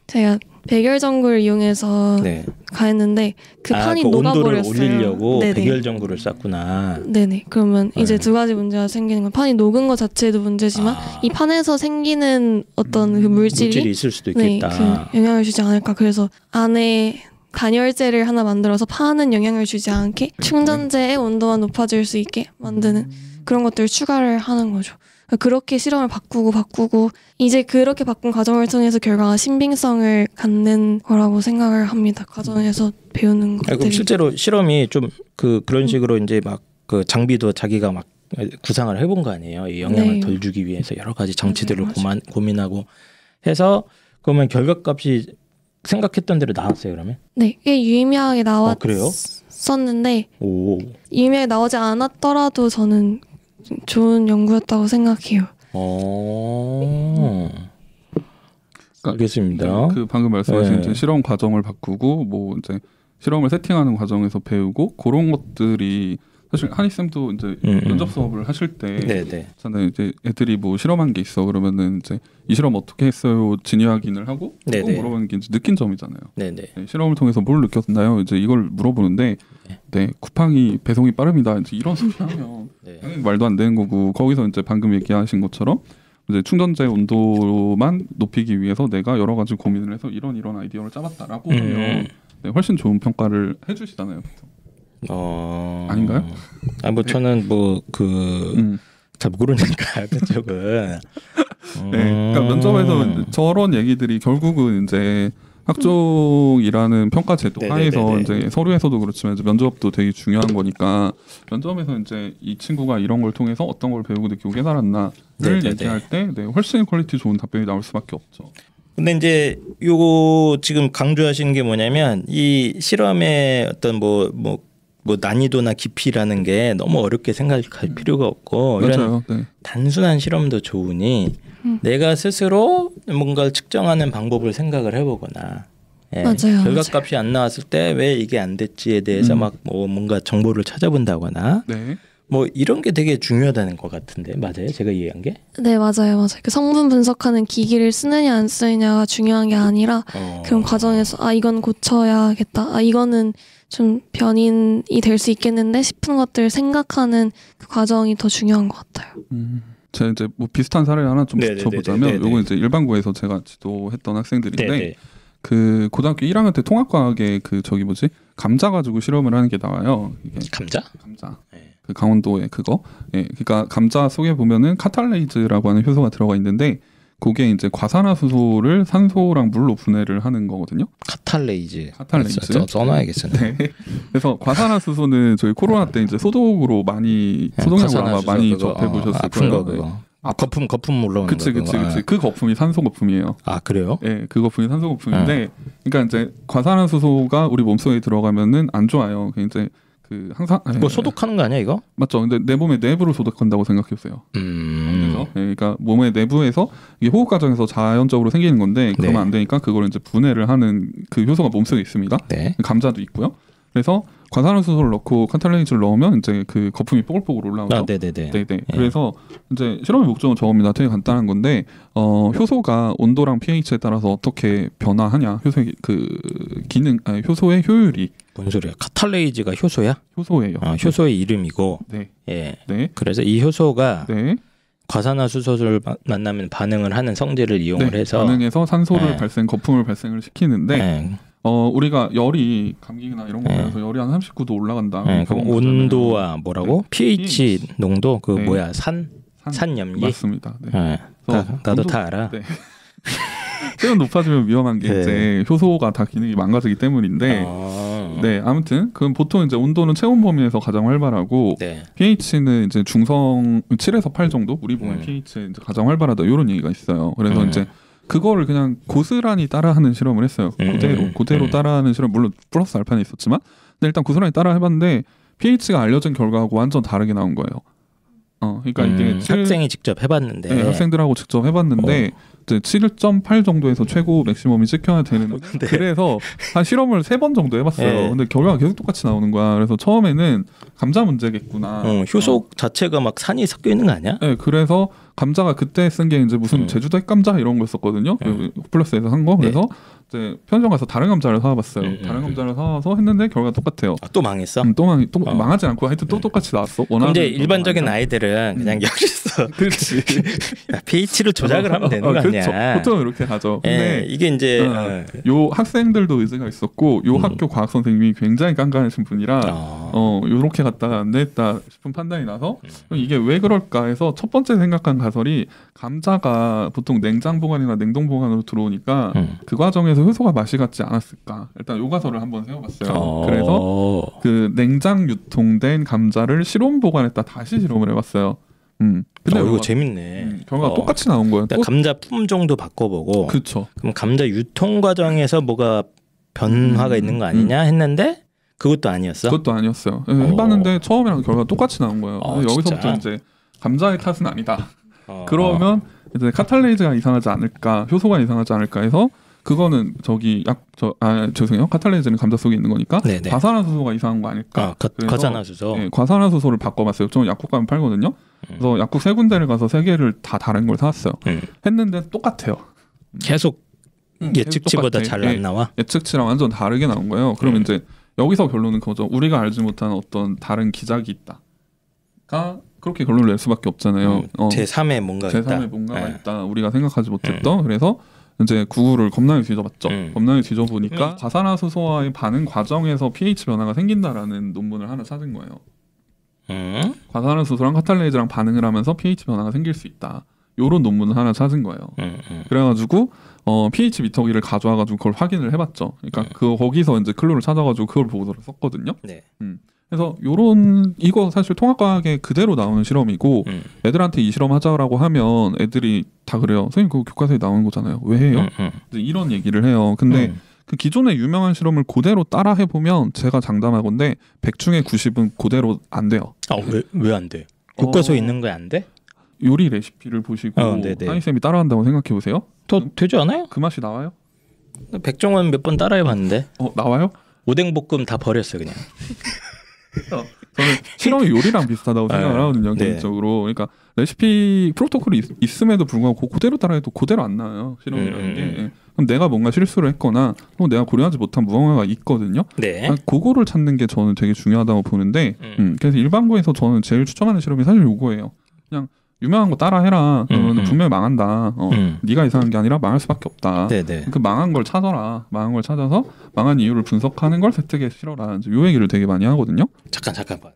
제가 백열전구를 이용해서 가했는데 그 판이 녹아버렸어요. 온도를 올리려고 백열전구를 쐈구나. 네네. 그러면 이제 두 가지 문제가 생기는 건 판이 녹은 것 자체도 문제지만 이 판에서 생기는 어떤 그 물질이 있을 수도 있겠다. 그 영향을 주지 않을까. 그래서 안에 단열재를 하나 만들어서 판은 영향을 주지 않게 충전재의 온도만 높아질 수 있게 만드는 그런 것들을 추가를 하는 거죠. 그렇게 실험을 바꾸고 이제 그렇게 바꾼 과정을 통해서 결과가 신빙성을 갖는 거라고 생각을 합니다. 과정에서 배우는 것들이. 그럼 실제로 실험이 좀 그런 식으로 이제 막 그 장비도 자기가 막 구상을 해본 거 아니에요. 이 영향을 덜 주기 위해서 여러 가지 장치들을 고민하고 해서 그러면 결과값이 생각했던 대로 나왔어요. 그러면? 네, 꽤 유의미하게 나왔었는데 유의미하게 나오지 않았더라도 저는 좋은 연구였다고 생각해요. 알겠습니다. 그 방금 말씀하신 실험 과정을 바꾸고 뭐 이제 실험을 세팅하는 과정에서 배우고 그런 것들이 사실 한희 쌤도 이제 면접 수업을 하실 때 저는 이제 애들이 뭐 실험한 게 있어 그러면은 이제 이 실험 어떻게 했어요 진위 확인을 하고 꼭 물어보는 게 이제 느낀 점이잖아요. 실험을 통해서 뭘 느꼈나요? 이제 이걸 물어보는데 쿠팡이 배송이 빠릅니다. 이제 이런 소리 하면 말도 안 되는 거고 거기서 이제 방금 얘기하신 것처럼 이제 충전재 온도만 높이기 위해서 내가 여러 가지 고민을 해서 이런 아이디어를 짜봤다라고 하면 훨씬 좋은 평가를 해주시잖아요. 아닌가요? 뭐 저는 잘 모르니까 그쪽은. 그러니까 면접에서 저런 얘기들이 결국은 이제 학종이라는 평가 제도 하에서 이제 서류에서도 그렇지만 이제 면접도 되게 중요한 거니까 면접에서 이제 이 친구가 이런 걸 통해서 어떤 걸 배우고 느끼고 깨달았나를 얘기할 때 훨씬 퀄리티 좋은 답변이 나올 수밖에 없죠. 근데 이제 요거 지금 강조하시는 게 뭐냐면 이 실험의 어떤 뭐 난이도나 깊이라는 게 너무 어렵게 생각할 필요가 없고 이런 단순한 실험도 좋으니 내가 스스로 뭔가를 측정하는 방법을 생각을 해보거나 결과값이 안 나왔을 때 왜 이게 안 됐지에 대해서 막 뭔가 정보를 찾아본다거나 뭐 이런 게 되게 중요하다는 것 같은데 맞아요? 제가 이해한 게? 네, 맞아요. 그 성분 분석하는 기기를 쓰느냐 안 쓰느냐가 중요한 게 아니라 그런 과정에서 이건 고쳐야겠다. 이거는 좀 변인이 될 수 있겠는데 싶은 것들 생각하는 그 과정이 더 중요한 것 같아요. 제가 이제 뭐 비슷한 사례를 하나 좀 붙여보자면 요거 이제 일반고에서 제가 지도했던 학생들인데 네네. 그 고등학교 1학년 때 통합과학에 그 저기 뭐지 감자 가지고 실험을 하는 게 나와요. 이게 감자? 네. 그 강원도에 그거. 예, 그러니까 감자 속에 보면은 카탈레이즈라고 하는 효소가 들어가 있는데 그게 이제 과산화수소를 산소랑 물로 분해를 하는 거거든요. 카탈레이즈. 써놔야겠어요. 네. 그래서 과산화수소는 저희 코로나 때 이제 소독으로 많이 소독약으로 아마 많이 접해 보셨을 아픈 거예요. 거 그거. 거품 올라오는 거. 그치. 그 거품이 산소 거품이에요. 아 그래요? 네, 그 거품이 산소 거품인데, 그러니까 이제 과산화수소가 우리 몸속에 들어가면은 안 좋아요. 이제 그 항상 뭐 소독하는 거 아니야 이거? 맞죠. 근데 내 몸의 내부를 소독한다고 생각해보세요. 그래서 그러니까 몸의 내부에서 이게 호흡 과정에서 자연적으로 생기는 건데 그러면 안 되니까 그걸 이제 분해를 하는 그 효소가 몸속에 있습니다. 네. 감자도 있고요. 그래서 과산화수소를 넣고 카탈레이즈를 넣으면 이제 그 거품이 뽀글뽀글 올라오죠. 네네. 그래서 이제 실험의 목적은 저겁니다. 되게 간단한 건데 효소가 온도랑 pH에 따라서 어떻게 변화하냐, 효소의 그 기능, 효소의 효율이. 뭔 소리야? 카탈레이즈가 효소야? 효소예요. 효소의 이름이고. 네. 예. 네. 그래서 이 효소가 과산화수소를 만나면 반응을 하는 성질을 이용을 해서 반응해서 산소를 거품을 발생을 시키는데. 우리가 열이 감기나 이런 거 걸려서 열이 한 39도 올라간다. 그럼 온도와 뭐라고? pH 농도 그 뭐야? 산염기? 맞습니다. 나도 다 알아. 체온 높아지면 위험한 게 이제 효소가 다 기능이 망가지기 때문인데. 아무튼 그럼 보통 이제 온도는 체온 범위에서 가장 활발하고 pH는 이제 중성 7에서 8 정도. 우리 몸의 pH 이제 가장 활발하다 이런 얘기가 있어요. 그래서 이제 그거를 그냥 고스란히 따라하는 실험을 했어요. 그대로 따라하는 실험, 물론 플러스 알파는 있었지만, 근데 일단 고스란히 따라 해봤는데 pH가 알려진 결과하고 완전 다르게 나온 거예요. 그러니까 이게 학생이 직접 해봤는데, 학생들하고 직접 해봤는데 이제 7.8 정도에서 최고 맥시멈이 찍혀야 되는. 그래서 한 실험을 3번 정도 해봤어요. 근데 결과가 계속 똑같이 나오는 거야. 그래서 처음에는 감자 문제겠구나. 효소 자체가 막 산이 섞여 있는 거 아니야? 네, 그래서 감자가 그때 쓴 게 이제 무슨 제주도 핵감자 이런 거였었거든요. 플러스에서 산 거. 그래서 이제 편의점 가서 다른 감자를 사와봤어요. 다른 감자를 사와서 했는데 결과가 똑같아요. 또 망했어? 또 망하지 않고 하여튼 또 똑같이 나왔어. 근데 일반적인 아이들은 그냥 여기서 그렇지. pH를 조작을 하면 되는 거 아니야? 그렇죠. 보통 이렇게 가죠. 근데 이게 이제 요 학생들도 의지가 있었고 요 학교 과학 선생님이 굉장히 깐깐하신 분이라 요렇게 갔다가 안 됐다 싶은 판단이 나서 이게 왜 그럴까 해서 첫 번째 생각한 가설이 감자가 보통 냉장 보관이나 냉동 보관으로 들어오니까 그 과정에서 효소가 맛이 같지 않았을까. 일단 요 가설을 한번 세워봤어요. 그래서 그 냉장 유통된 감자를 실온 보관했다 다시 실험을 해봤어요. 근데 이거 재밌네. 결과가 똑같이 나온 거예요. 감자 품종도 바꿔보고. 그렇죠. 그럼 감자 유통 과정에서 뭐가 변화가 있는 거 아니냐 했는데 그것도 아니었어. 그것도 아니었어요. 해봤는데 처음이랑 결과가 똑같이 나온 거예요. 여기서부터 진짜? 이제 감자의 탓은 아니다. 그러면 이제 카탈레이즈가 이상하지 않을까, 효소가 이상하지 않을까 해서 그거는 죄송해요. 카탈레이즈는 감자 속에 있는 거니까 과산화수소가 이상한 거 아닐까. 과산화수소. 네, 과산화수소를 바꿔봤어요. 좀 약국 가면 팔거든요. 그래서 약국 3군데를 가서 3개를 다 다른 걸 사왔어요. 했는데 똑같아요. 계속 예측치보다 잘 안 나와? 예측치랑 완전 다르게 나온 거예요. 그러면 이제 여기서 결론은 그거죠. 우리가 알지 못한 어떤 다른 기작이 있다가 그렇게 결론을 낼 수밖에 없잖아요. 제3의 뭔가가 있다. 우리가 생각하지 못했던. 그래서 이제 구글을 겁나게 뒤져봤죠. 겁나게 뒤져보니까 과산화수소와의 반응 과정에서 pH 변화가 생긴다라는 논문을 하나 찾은 거예요. 과산화수소랑 카탈레이즈랑 반응을 하면서 pH 변화가 생길 수 있다. 요런 논문을 하나 찾은 거예요. 그래가지고 pH 미터기를 가져와가지고 그걸 확인을 해봤죠. 그러니까 거기서 이제 클루를 찾아가지고 그걸 보고서를 썼거든요. 그래서 이거 사실 통합과학에 그대로 나오는 실험이고 애들한테 이 실험 하자라고 하면 애들이 다 그래요. 선생님 그거 교과서에 나오는 거잖아요. 왜 해요? 이런 얘기를 해요. 근데 그 기존의 유명한 실험을 그대로 따라 해보면 제가 장담하건데 100 중에 90은 그대로 안 돼요. 왜 안 돼? 교과서에 있는 거 안 돼? 요리 레시피를 보시고 하이쌤이 따라한다고 생각해보세요. 되지 않아요? 그 맛이 나와요? 백종원 몇 번 따라해봤는데. 나와요? 오뎅볶음 다 버렸어 그냥. 저는 실험이 요리랑 비슷하다고 생각을 하거든요. 네. 개인적으로. 그러니까 레시피 프로토콜이 있음에도 불구하고 그대로 따라해도 그대로 안 나와요. 실험이라는 게. 그럼 내가 뭔가 실수를 했거나 또 내가 고려하지 못한 무언가가 있거든요. 네. 그거를 찾는 게 저는 되게 중요하다고 보는데 그래서 일반고에서 저는 제일 추천하는 실험이 사실 요거예요. 그냥 유명한 거 따라해라. 그러면 분명히 망한다. 네가 이상한 게 아니라 망할 수밖에 없다. 네네. 그 망한 걸 찾아라. 망한 걸 찾아서 망한 이유를 분석하는 걸 획득에 실어라. 이제 요 얘기를 되게 많이 하거든요. 잠깐만.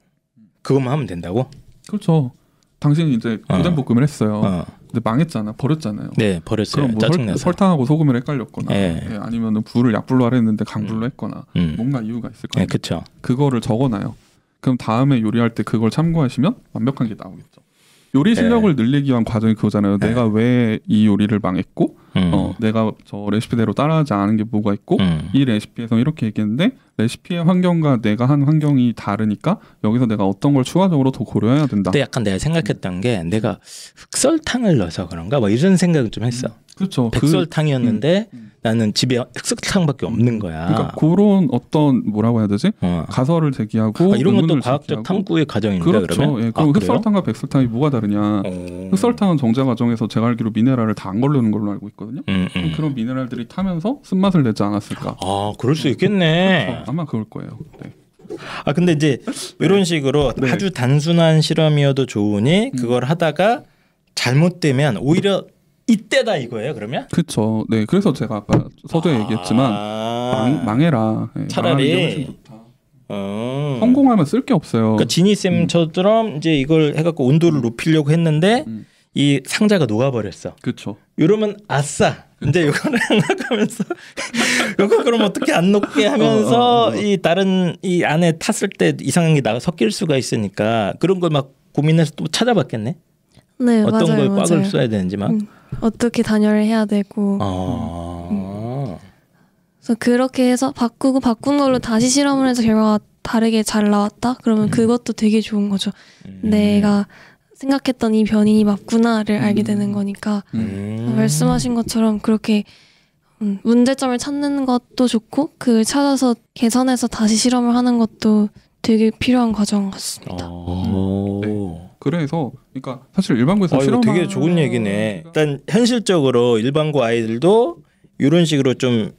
그것만 하면 된다고? 그렇죠. 당신이 이제 고된볶음을 했어요. 근데 망했잖아. 버렸잖아요. 네, 버렸어요. 그럼 뭐 짜증나서. 설탕하고 소금을 헷갈렸거나 네. 예, 아니면 불을 약불로 하려 했는데 강불로 했거나 뭔가 이유가 있을 거예요. 네, 그렇죠. 그거를 적어놔요. 그럼 다음에 요리할 때 그걸 참고하시면 완벽한 게 나오겠죠. 요리 실력을 늘리기 위한 과정이 그거잖아요. 내가 왜 이 요리를 망했고 내가 저 레시피대로 따라하지 않은 게 뭐가 있고 이 레시피에서 이렇게 얘기했는데 레시피의 환경과 내가 한 환경이 다르니까 여기서 내가 어떤 걸 추가적으로 더 고려해야 된다. 그때 약간 내가 생각했던 게 내가 흑설탕을 넣어서 그런가 뭐 이런 생각을 좀 했어. 그렇죠. 백설탕이었는데 나는 집에 흑설탕밖에 없는 거야. 그러니까 그런 어떤 뭐라고 해야 되지? 가설을 제기하고 이런 것도 과학적 탐구의 과정인데 그렇죠. 그러면? 예, 그럼 흑설탕과 백설탕이 뭐가 다르냐? 흑설탕은 정제 과정에서 제가 알기로 미네랄을 다 안 걸르는 걸로 알고 있거든요. 그런 미네랄들이 타면서 쓴맛을 내지 않았을까? 아, 그럴 수 있겠네. 그렇죠. 아마 그럴 거예요. 네. 아 근데 이제 이런 식으로 네. 아주 단순한 실험이어도 좋으니 그걸 하다가 잘못되면 오히려 이때다 이거예요. 그러면? 그렇죠. 네, 그래서 제가 아까 서두에 얘기했지만 망해라. 네, 차라리 성공하면 쓸 게 없어요. 그러니까 지니 쌤처럼 이제 이걸 해갖고 온도를 높이려고 했는데 이 상자가 녹아버렸어. 그렇죠. 이러면 아싸. 이제 이거를 생각하면서 이거 그럼 어떻게 안 녹게 하면서 이 다른 이 안에 탔을 때 이상한 게 나가 섞일 수가 있으니까 그런 걸 막 고민해서 또 찾아봤겠네. 네, 어떤 맞아요, 걸 꽉을 맞아요. 써야 되는지 막. 어떻게 단열을 해야 되고. 그래서 그렇게 해서 바꾼 걸로 다시 실험을 해서 결과가 다르게 잘 나왔다? 그러면 그것도 되게 좋은 거죠. 내가 생각했던 이 변이 맞구나를 알게 되는 거니까 말씀하신 것처럼 그렇게 문제점을 찾는 것도 좋고 그걸 찾아서 개선해서 다시 실험을 하는 것도 되게 필요한 과정 같습니다. 네. 그래서 그러니까 사실 일반고에서 실험 되게 좋은 얘기네. 일단 현실적으로 일반고 아이들도 이런 식으로 좀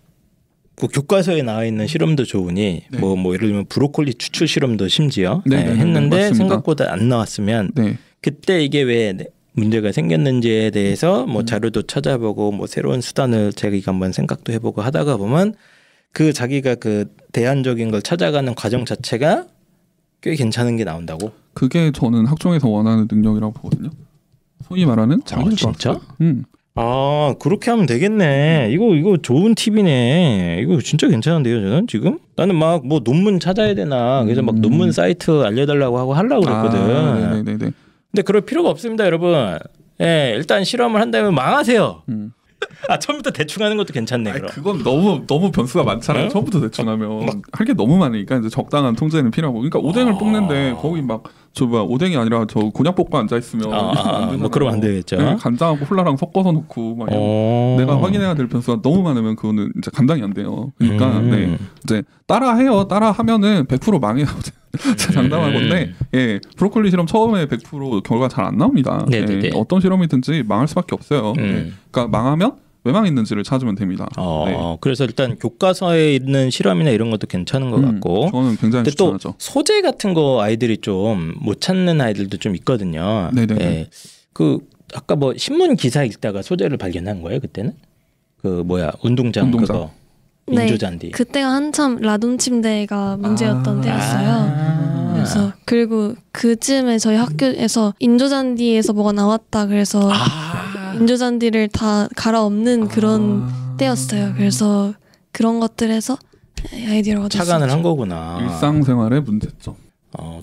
그 교과서에 나와 있는 실험도 좋으니 네. 뭐 예를 들면 브로콜리 추출 실험도 심지어 네, 했는데 맞습니다. 생각보다 안 나왔으면 네. 그때 이게 왜 문제가 생겼는지에 대해서 뭐 자료도 찾아보고 뭐 새로운 수단을 자기가 한번 생각도 해보고 하다가 보면 그 자기가 그 대안적인 걸 찾아가는 과정 자체가 꽤 괜찮은 게 나온다고. 그게 저는 학종에서 원하는 능력이라고 보거든요. 소위 말하는 자기 진짜? 아 그렇게 하면 되겠네. 이거 좋은 팁이네. 이거 진짜 괜찮은데요, 저는 지금? 나는 막 뭐 논문 찾아야 되나 그래서 막 논문 사이트 알려달라고 하고 하려고 그랬거든. 네네네. 근데 그럴 필요가 없습니다, 여러분. 예, 일단 실험을 한다면 망하세요. 아 처음부터 대충 하는 것도 괜찮네. 그럼. 그건 너무 변수가 많잖아요. 처음부터 대충 하면 할 게 너무 많으니까 이제 적당한 통제는 필요하고. 그러니까 오뎅을 볶는데 거기 막 저 오뎅이 아니라 저 곤약 볶고 앉아 있으면 뭐 그러면 안 되겠죠. 네, 간장하고 콜라랑 섞어서 넣고 막 내가 확인해야 될 변수가 너무 많으면 그거는 이제 감당이 안 돼요. 그러니까 네, 이제 따라해요. 따라하면은 100% 망해요. 장담한 건데, 예, 브로콜리 실험 처음에 100% 결과 잘 안 나옵니다. 예, 어떤 실험이든지 망할 수밖에 없어요. 예, 그러니까 망하면 왜 망했는지를 찾으면 됩니다. 네. 그래서 일단 교과서에 있는 실험이나 이런 것도 괜찮은 것 같고, 저는 굉장히 추천하죠. 또 소재 같은 거 아이들이 좀 못 찾는 아이들도 좀 있거든요. 네네. 예, 그 아까 뭐 신문 기사 읽다가 소재를 발견한 거예요 그때는? 그 뭐야 운동장. 그거. 네, 인조잔디. 그때가 한참 라돈 침대가 문제였던 때였어요. 그래서 그리고 그쯤에 저희 학교에서 인조잔디에서 뭐가 나왔다 그래서 인조잔디를 다 갈아엎는 그런 때였어요. 그래서 그런 것들에서 아이디어를 얻었어요. 착안을 한 거구나. 일상생활의 문제점.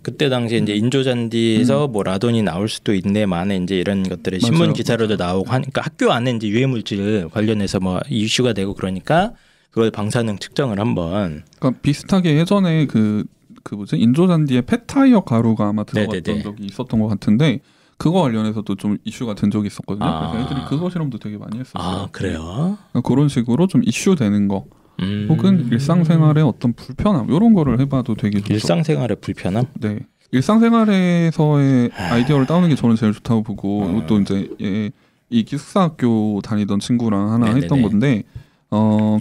그때 당시에 이제 인조잔디에서 뭐 라돈이 나올 수도 있네 만에 이제 이런 것들이 신문 기사로도 나오고 하니까 학교 안에 이제 유해물질 관련해서 뭐 이슈가 되고 그러니까 그걸 방사능 측정을 한번. 그러니까 비슷하게 예전에 그 뭐지 인조잔디에 폐타이어 가루가 아마 들어갔던 적이 있었던 것 같은데 그거 관련해서도 좀 이슈가 된 적이 있었거든요. 그래서 애들이 그거 실험도 되게 많이 했었어요. 아 그래요? 그러니까 그런 식으로 좀 이슈되는 거. 혹은 일상생활의 어떤 불편함 이런 거를 해봐도 되게 좋죠. 일상생활의 불편함? 네. 일상생활에서의 아이디어를 따오는 게 저는 제일 좋다고 보고 이것도 이제 이 기숙사학교 다니던 친구랑 하나 네네네. 했던 건데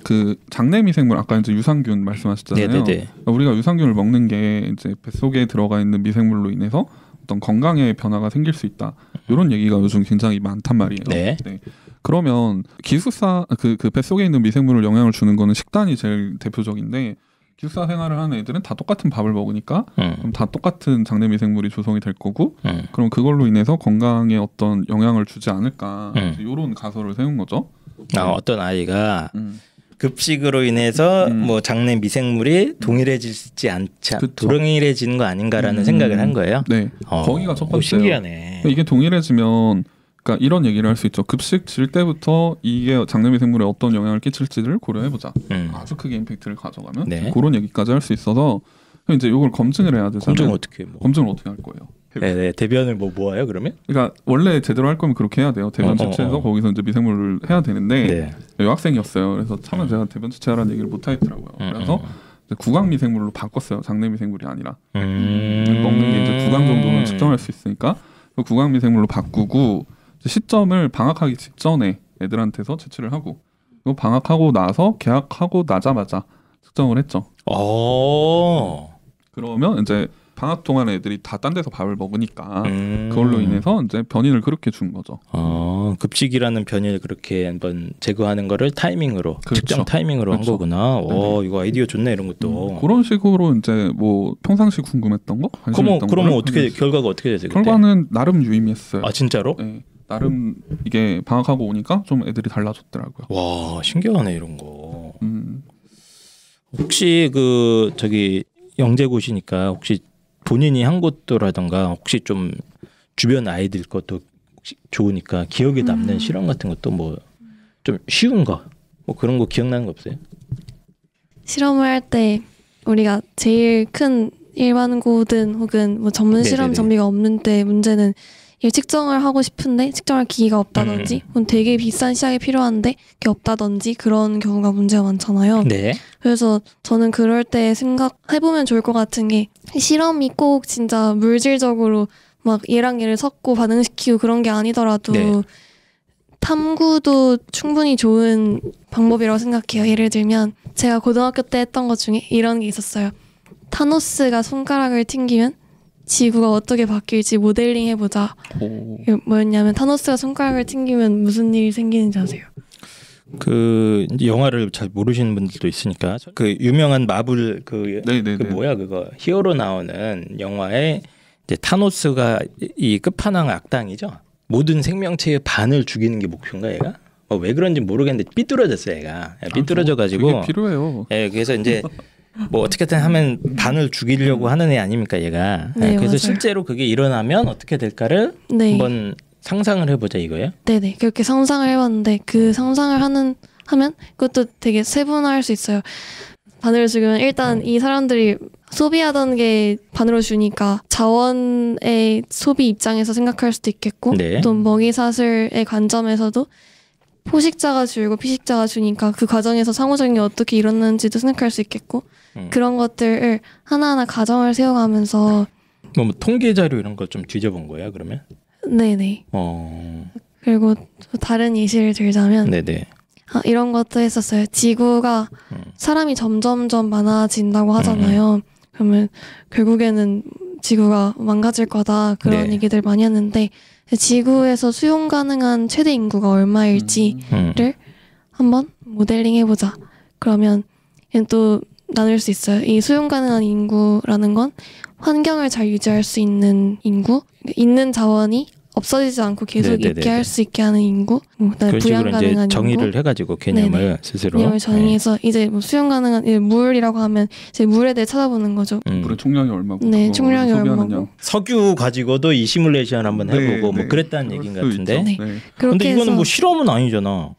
그 장내 미생물 아까 이제 유산균 말씀하셨잖아요. 네네네. 우리가 유산균을 먹는 게 이제 뱃속에 들어가 있는 미생물로 인해서 어떤 건강에 변화가 생길 수 있다. 이런 얘기가 요즘 굉장히 많단 말이에요. 네. 네. 그러면 기숙사 그 뱃속에 있는 미생물을 영향을 주는 거는 식단이 제일 대표적인데 기숙사 생활을 하는 애들은 다 똑같은 밥을 먹으니까 그럼 다 똑같은 장내 미생물이 조성이 될 거고 그럼 그걸로 인해서 건강에 어떤 영향을 주지 않을까 이런 가설을 세운 거죠. 어떤 아이가 급식으로 인해서 뭐 장내 미생물이 동일해지지 않자 동일해지는 거 아닌가라는 생각을 한 거예요. 네, 거기가 첫 번째예요. 신기하네. 이게 동일해지면 그러니까 이런 얘기를 할 수 있죠. 급식 질 때부터 이게 장내 미생물에 어떤 영향을 끼칠지를 고려해보자. 아주 크게 임팩트를 가져가면 네. 그런 얘기까지 할 수 있어서 이제 이걸 검증을 해야 되잖아요. 검증을 어떻게 검증을 어떻게 할 거예요? 네네 대변을 모아요 그러면? 그러니까 원래 제대로 할 거면 그렇게 해야 돼요. 대변 채취해서 거기서 이제 미생물을 해야 되는데 네. 여학생이었어요. 그래서 차마 제가 대변 채취하라는 얘기를 못 하겠더라고요. 그래서 구강 미생물로 바꿨어요. 장내 미생물이 아니라 먹는 게 이제 구강 정도는 측정할 수 있으니까 구강 미생물로 바꾸고 시점을 방학하기 직전에 애들한테서 채취를 하고 그리고 방학하고 나서 개학하고 나자마자 측정을 했죠. 그러면 이제 방학 동안 애들이 다 딴 데서 밥을 먹으니까 그걸로 인해서 이제 변이를 그렇게 준 거죠. 급식이라는 변이를 그렇게 한번 제거하는 거를 타이밍으로 그렇죠. 측정 타이밍으로 그렇죠. 한 거구나. 오, 이거 아이디어 좋네 이런 것도. 그런 식으로 이제 뭐 평상시 궁금했던 거, 그러면 어떻게 결과가 어떻게 됐어요? 결과는 나름 유의미했어요. 아 진짜로? 네. 나름 이게 방학하고 오니까 좀 애들이 달라졌더라고요. 와 신기하네 이런 거. 혹시 그 저기 영재고시니까 혹시 본인이 한 것도라던가 혹시 좀 주변 아이들 것도 혹시 좋으니까 기억에 남는 실험 같은 것도 뭐 좀 쉬운 거 뭐 그런 거 기억나는 거 없어요? 실험을 할 때 우리가 제일 큰 일반고든 혹은 뭐 전문 실험 네네네. 장비가 없는 때 문제는 이 측정을 하고 싶은데 측정할 기기가 없다든지 되게 비싼 시약이 필요한데 그게 없다든지 그런 경우가 문제가 많잖아요. 네. 그래서 저는 그럴 때 생각해보면 좋을 것 같은 게 실험이 꼭 진짜 물질적으로 막 얘랑 얘를 섞고 반응시키고 그런 게 아니더라도 네. 탐구도 충분히 좋은 방법이라고 생각해요. 예를 들면 제가 고등학교 때 했던 것 중에 이런 게 있었어요. 타노스가 손가락을 튕기면 지구가 어떻게 바뀔지 모델링 해보자. 뭐였냐면 타노스가 손가락을 튕기면 무슨 일이 생기는지 아세요? 그 영화를 잘 모르시는 분들도 있으니까 그 유명한 마블 그 뭐야 그거 히어로 나오는 영화에 이제 타노스가 이 끝판왕 악당이죠. 모든 생명체의 반을 죽이는 게 목표인가 얘가? 왜 그런지 모르겠는데 삐뚤어졌어 얘가. 삐뚤어져가지고. 그게 필요해요. 예, 그래서 이제. 뭐 어떻게든 하면 반을 죽이려고 하는 애 아닙니까 얘가. 네, 그래서 맞아요. 실제로 그게 일어나면 어떻게 될까를 네. 한번 상상을 해보자 이거예요. 네네 그렇게 상상을 해봤는데 그 상상을 하면 그것도 되게 세분화할 수 있어요. 반으로 죽이면 일단 이 사람들이 소비하던 게 반으로 주니까 자원의 소비 입장에서 생각할 수도 있겠고 네. 또 먹이사슬의 관점에서도 포식자가 줄고 피식자가 주니까 그 과정에서 상호작용이 어떻게 일어나는지도 생각할 수 있겠고 그런 것들을 하나하나 가정을 세워가면서 뭐 통계 자료 이런 거 좀 뒤져본 거야 그러면? 네네. 그리고 다른 예시를 들자면 네네. 이런 것도 했었어요. 지구가 사람이 점점점 많아진다고 하잖아요. 그러면 결국에는 지구가 망가질 거다 그런 네. 얘기들 많이 하는데 지구에서 수용 가능한 최대 인구가 얼마일지를 한번 모델링 해보자. 그러면 또 나눌 수 있어요. 이 수용 가능한 인구라는 건 환경을 잘 유지할 수 있는 인구, 있는 자원이 없어지지 않고 계속 네네네네. 있게 할 수 있게 하는 인구, 그런 식으로 이제 정의를 인구. 해가지고 개념을 네네. 스스로 개념을 정의해서 네. 이제 뭐 수용 가능한 물이라고 하면 이제 물에 대해 찾아보는 거죠. 물의 총량이 얼마고? 네, 총량이 얼마고. 석유 가지고도 이 시뮬레이션 한번 해보고 네, 뭐 그랬다는 얘기인 같은데. 네. 네. 그런데 이거는 뭐 실험은 아니잖아.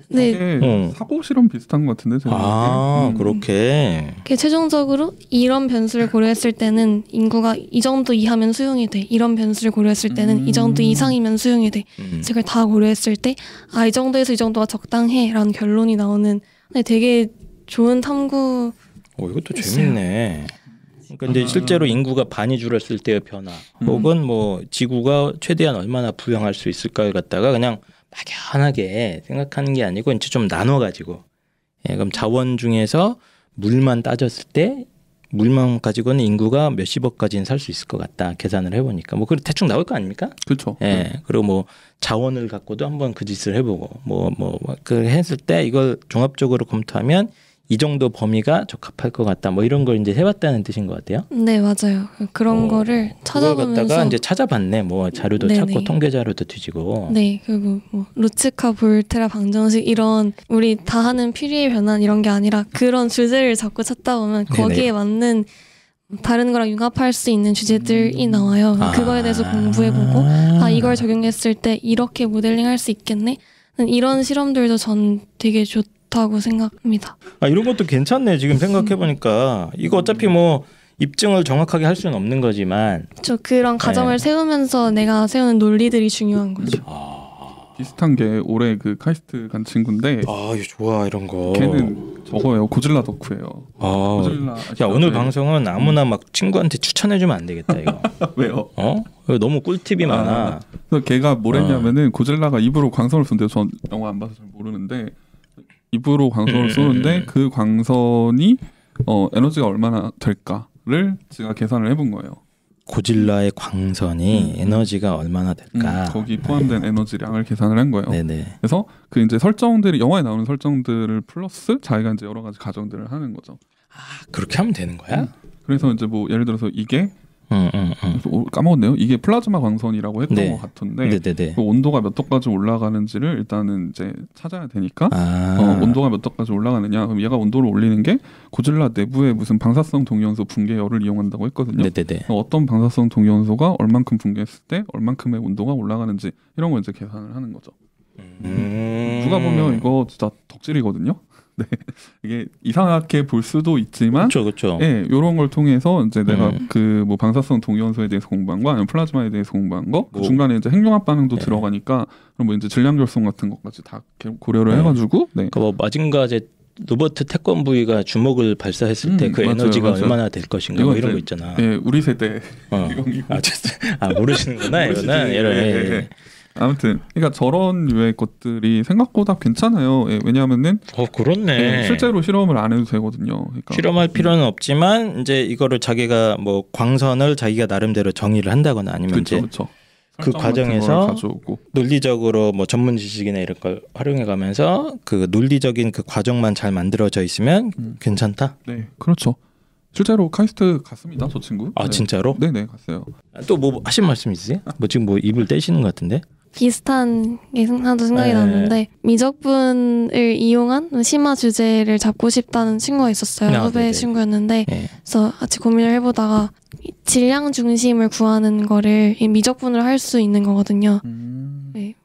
네. 사고 실험 비슷한 것 같은데. 그렇게. 최종적으로 이런 변수를 고려했을 때는 인구가 이 정도 이하면 수용이 돼. 이런 변수를 고려했을 때는 이 정도 이상이면 수용이 돼. 그걸 다 고려했을 때 이 정도에서 이 정도가 적당해라는 결론이 나오는 되게 좋은 탐구. 이것도 재밌네. 그러니까 이제 실제로 인구가 반이 줄었을 때의 변화, 혹은 뭐 지구가 최대한 얼마나 부양할 수 있을까를 갖다가 그냥 막연하게 생각하는 게 아니고 이제 좀 나눠가지고, 그럼 자원 중에서 물만 따졌을 때 물만 가지고는 인구가 몇십억까지는 살 수 있을 것 같다 계산을 해보니까 뭐 그 대충 나올 거 아닙니까? 그렇죠. 그리고 뭐 자원을 갖고도 한번 그 짓을 해보고 그 했을 때 이걸 종합적으로 검토하면 이 정도 범위가 적합할 것 같다. 뭐 이런 걸 이제 해봤다는 뜻인 것 같아요. 네, 맞아요. 그런 거를 찾아보면서 그걸 갖다가 이제 찾아봤네. 뭐 자료도 네네. 찾고 통계 자료도 뒤지고. 네, 그리고 뭐 루츠카 볼테라 방정식 이런 우리 다 하는 퓨리의 변환 이런 게 아니라 그런 주제를 자꾸 찾다 보면 거기에 네네. 맞는 다른 거랑 융합할 수 있는 주제들이 나와요. 그거에 대해서 공부해보고 이걸 적용했을 때 이렇게 모델링할 수 있겠네. 이런 실험들도 전 되게 좋다고 생각합니다. 이런 것도 괜찮네. 지금 생각해보니까 이거 어차피 뭐 입증을 정확하게 할 수는 없는 거지만 그런 가정을 세우면서 내가 세우는 논리들이 중요한 거죠. 비슷한 게 올해 그 카이스트 간 친구인데 이거 좋아 이런 거. 걔는 저거예요. 고질라 덕후예요. 고질라. 야, 오늘 방송은 아무나 막 친구한테 추천해주면 안 되겠다 이거. 왜요? 이거 너무 꿀팁이 많아. 그래서 걔가 뭘 했냐면은 고질라가 입으로 광선을 쏜대요. 전 영화 안 봐서 잘 모르는데 입으로 광선을 쏘는데 그 광선이 에너지가 얼마나 될까를 제가 계산을 해본 거예요. 고질라의 광선이 에너지가 얼마나 될까? 거기 포함된 에너지량을 계산을 한 거예요. 네네. 그래서 그 이제 설정들이 영화에 나오는 설정들을 플러스 자기가 이제 여러 가지 가정들을 하는 거죠. 그렇게 하면 되는 거야? 그래서 이제 뭐 예를 들어서 이게 까먹었네요. 이게 플라즈마 광선이라고 했던 것 같은데 그 온도가 몇 도까지 올라가는지를 일단은 이제 찾아야 되니까 온도가 몇 도까지 올라가느냐. 그럼 얘가 온도를 올리는 게 고질라 내부에 무슨 방사성 동위원소 붕괴열을 이용한다고 했거든요. 어떤 방사성 동위원소가 얼만큼 붕괴했을 때 얼만큼의 온도가 올라가는지 이런 걸 이제 계산을 하는 거죠. 누가 보면 이거 진짜 덕질이거든요. 네, 이게 이상하게 볼 수도 있지만, 그렇죠. 예, 이런 걸 통해서 이제 내가 그 뭐 방사성 동위원소에 대해서 공부한 거, 아니면 플라즈마에 대해서 공부한 거, 그 중간에 이제 핵융합 반응도 들어가니까, 그럼 뭐 이제 질량 결손 같은 것까지 다 고려를 해가지고, 그러니까 뭐 마징가제 로버트 태권브이가 주먹을 발사했을 때 그 에너지가 얼마나 될 것인가 뭐 이런 거 있잖아. 예, 우리 세대. 모르시는구나 이거는. 아무튼 그러니까 저런 류의 것들이 생각보다 괜찮아요. 왜냐하면은 그렇네. 실제로 실험을 안 해도 되거든요. 그러니까 실험할 필요는 없지만 이제 이거를 자기가 뭐 광선을 자기가 나름대로 정의를 한다거나 아니면 이제 그 과정에서 논리적으로 뭐 전문 지식이나 이런 걸 활용해가면서 그 논리적인 그 과정만 잘 만들어져 있으면 괜찮다. 네, 그렇죠. 실제로 카이스트 갔습니다, 저 친구. 진짜로? 네네, 갔어요. 또 뭐 하신 말씀 있으세요? 뭐 지금 뭐 입을 떼시는 것 같은데? 비슷한 게 하나도 생각이 났는데 미적분을 이용한 심화 주제를 잡고 싶다는 친구가 있었어요. 후배 친구였는데 그래서 같이 고민을 해보다가 질량 중심을 구하는 거를 미적분을 할 수 있는 거거든요.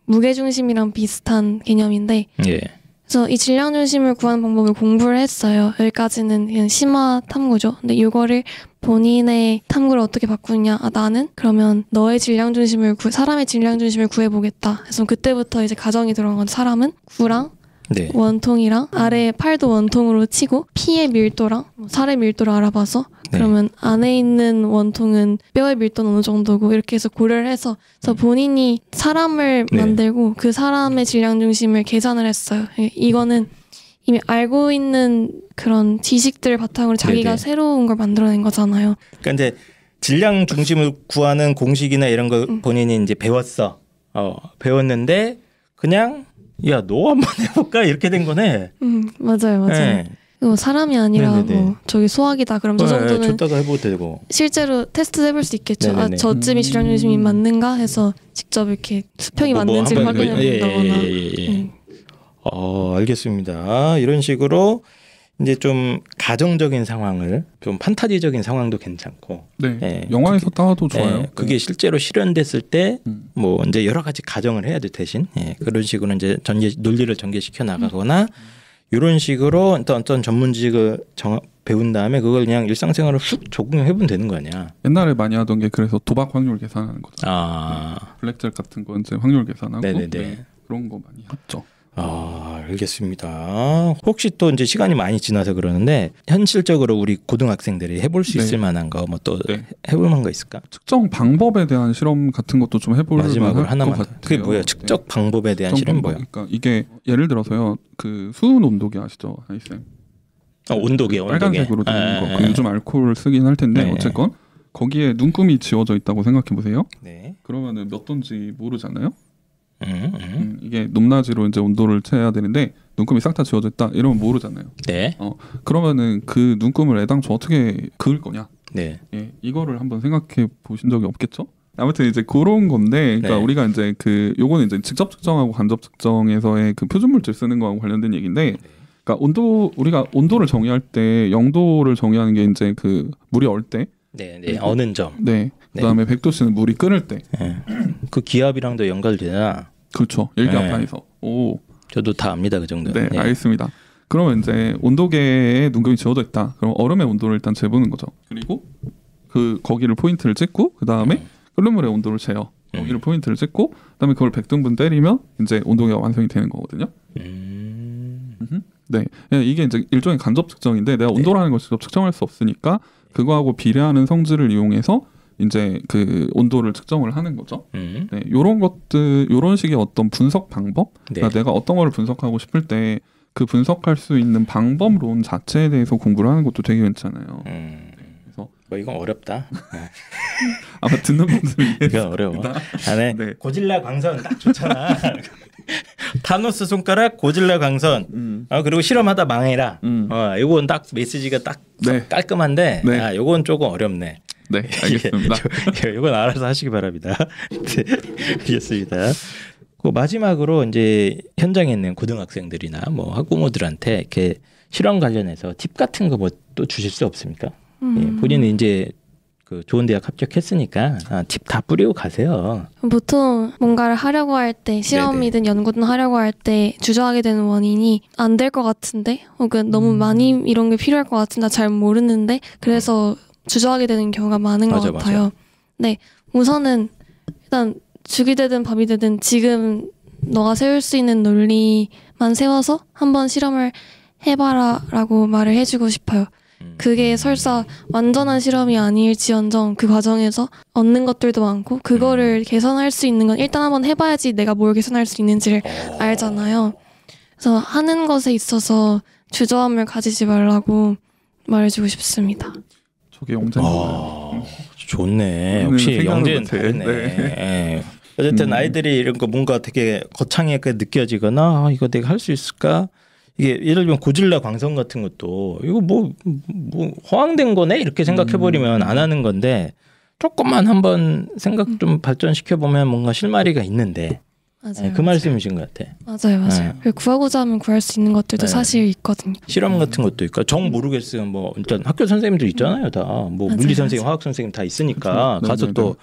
무게 중심이랑 비슷한 개념인데 그래서 이 질량 중심을 구하는 방법을 공부를 했어요. 여기까지는 그냥 심화 탐구죠. 근데 이거를 본인의 탐구를 어떻게 바꾸느냐. 나는 그러면 너의 질량 중심을 사람의 질량 중심을 구해보겠다. 그래서 그때부터 이제 가정이 들어간 건 사람은 구랑 원통이랑 아래에 팔도 원통으로 치고 피의 밀도랑 살의 밀도를 알아봐서 그러면 안에 있는 원통은 뼈의 밀도는 어느 정도고 이렇게 해서 고려를 해서 그래서 본인이 사람을 만들고 그 사람의 질량 중심을 계산을 했어요. 이거는 이미 알고 있는 그런 지식들을 바탕으로 자기가 새로운 걸 만들어낸 거잖아요. 그러니까 이제 질량 중심을 구하는 공식이나 이런 거 본인이 이제 배웠는데 그냥 야, 너 한번 해볼까 이렇게 된 거네. 맞아요. 이거 사람이 아니라 뭐 저기 소화기다. 그럼 저 정도는 줬다가 해봐도 되고. 실제로 테스트 해볼 수 있겠죠. 저쯤이 질량 중심이 맞는가 해서 직접 이렇게 수평이 맞는지를 확인해 본다거나. 알겠습니다. 이런 식으로 이제 좀 가정적인 상황을 좀 판타지적인 상황도 괜찮고 영화에서 따도 좋아요. 그게 실제로 실현됐을 때 뭐 이제 여러 가지 가정을 해야 될 대신 그런 식으로 이제 논리를 전개시켜 나가거나 이런 식으로 어떤 전문 지식을 배운 다음에 그걸 그냥 일상생활로 훅 적용해 보면 되는 거 아니야. 옛날에 많이 하던 게 그래서 도박 확률 계산하는 거죠. 블랙잭 같은 거 이제 확률 계산하고 그런 거 많이 했죠. 알겠습니다. 혹시 또 이제 시간이 많이 지나서 그러는데 현실적으로 우리 고등학생들이 해볼 수 있을 만한 거 뭐 또 해볼 만한 거 있을까? 측정 방법에 대한 실험 같은 것도 좀 해볼 마지막으로 하나만 것 더. 그게 뭐야? 측정 방법에 대한 실험 뭐야? 그러니까 이게 예를 들어서요. 그 수은 온도계 아시죠, 하이쌤? 온도계. 빨간색으로 되는 거. 그 요즘 알코올 쓰긴 할 텐데 어쨌건 거기에 눈금이 지워져 있다고 생각해 보세요. 네. 그러면은 몇 도인지 모르잖아요. 이게 높낮이로 이제 온도를 채야 되는데 눈금이 싹 다 지워져 있다 이러면 모르잖아요. 네. 그러면은 그 눈금을 애당초 어떻게 그을 거냐? 네. 예, 이거를 한번 생각해 보신 적이 없겠죠? 아무튼 이제 그런 건데, 그러니까 우리가 이제 그 요거는 이제 직접 측정하고 간접 측정에서의 그 표준물질 쓰는 거하고 관련된 얘기인데, 그러니까 우리가 온도를 정의할 때 0도를 정의하는 게 이제 그 물이 얼 때, 어는 점. 네. 그다음에 100도씨는 물이 끓을 때. 그 기압이랑도 연결되나? 그렇죠. 일기압판에서. 오. 저도 다 압니다 그 정도. 네, 알겠습니다. 그러면 이제 온도계에 눈금이 지워져 있다. 그럼 얼음의 온도를 일단 재보는 거죠. 그리고 그 거기를 포인트를 찍고 그 다음에 끓는 물의 온도를 재요. 거기를 포인트를 찍고 그다음에 그걸 100등분 때리면 이제 온도계가 완성이 되는 거거든요. 네, 이게 이제 일종의 간접 측정인데 내가 온도라는 걸 직접 측정할 수 없으니까 그거하고 비례하는 성질을 이용해서 이제 그 온도를 측정을 하는 거죠. 네, 요런 것들, 요런 식의 어떤 분석 방법, 그러니까 내가 어떤 거를 분석하고 싶을 때 그 분석할 수 있는 방법론 자체에 대해서 공부를 하는 것도 되게 괜찮아요. 그래서 뭐 이건 어렵다. 아마 듣는 분들이 이건 어려워. 네. 고질라 광선 딱 좋잖아. 타노스 손가락, 고질라 광선. 그리고 실험하다 망해라. 이건 딱 메시지가 딱 깔끔한데, 이건 조금 어렵네. 네, 알겠습니다. 이건 알아서 하시기 바랍니다. 네, 알겠습니다. 그 마지막으로 이제 현장에 있는 고등학생들이나 뭐 학부모들한테 이렇게 실험 관련해서 팁 같은 거 뭐 또 주실 수 없습니까? 본인은 이제 그 좋은 대학 합격했으니까 팁 다 뿌리고 가세요. 보통 뭔가를 하려고 할 때 실험이든 연구든 하려고 할 때 주저하게 되는 원인이 안 될 것 같은데 혹은 너무 많이 이런 게 필요할 것 같은데 잘 모르는데 그래서 주저하게 되는 경우가 많은 것 같아요. 맞아. 네, 우선은 일단 죽이 되든 밥이 되든 지금 너가 세울 수 있는 논리만 세워서 한번 실험을 해봐라 라고 말을 해주고 싶어요. 그게 설사 완전한 실험이 아닐지언정 그 과정에서 얻는 것들도 많고 그거를 개선할 수 있는 건 일단 한번 해봐야지 내가 뭘 개선할 수 있는지를 알잖아요. 그래서 하는 것에 있어서 주저함을 가지지 말라고 말해주고 싶습니다. 저게 영재인가요? 좋네. 역시 영재는 다르네. 네. 어쨌든 아이들이 이런 거 뭔가 되게 거창하게 느껴지거나 이거 내가 할 수 있을까? 이게 예를 들면 고질라 광선 같은 것도 이거 뭐 허황된 거네 이렇게 생각해버리면 안 하는 건데 조금만 한번 생각 좀 발전시켜 보면 뭔가 실마리가 있는데. 맞아요, 그 말씀이신 것 같아. 맞아요. 네. 구하고자 하면 구할 수 있는 것들도 사실 있거든요. 실험 같은 것도 있고 정 모르겠으면 뭐 일단 학교 선생님들 있잖아요, 다. 뭐 물리 선생님, 화학 선생님 다 있으니까 그렇죠. 가서 또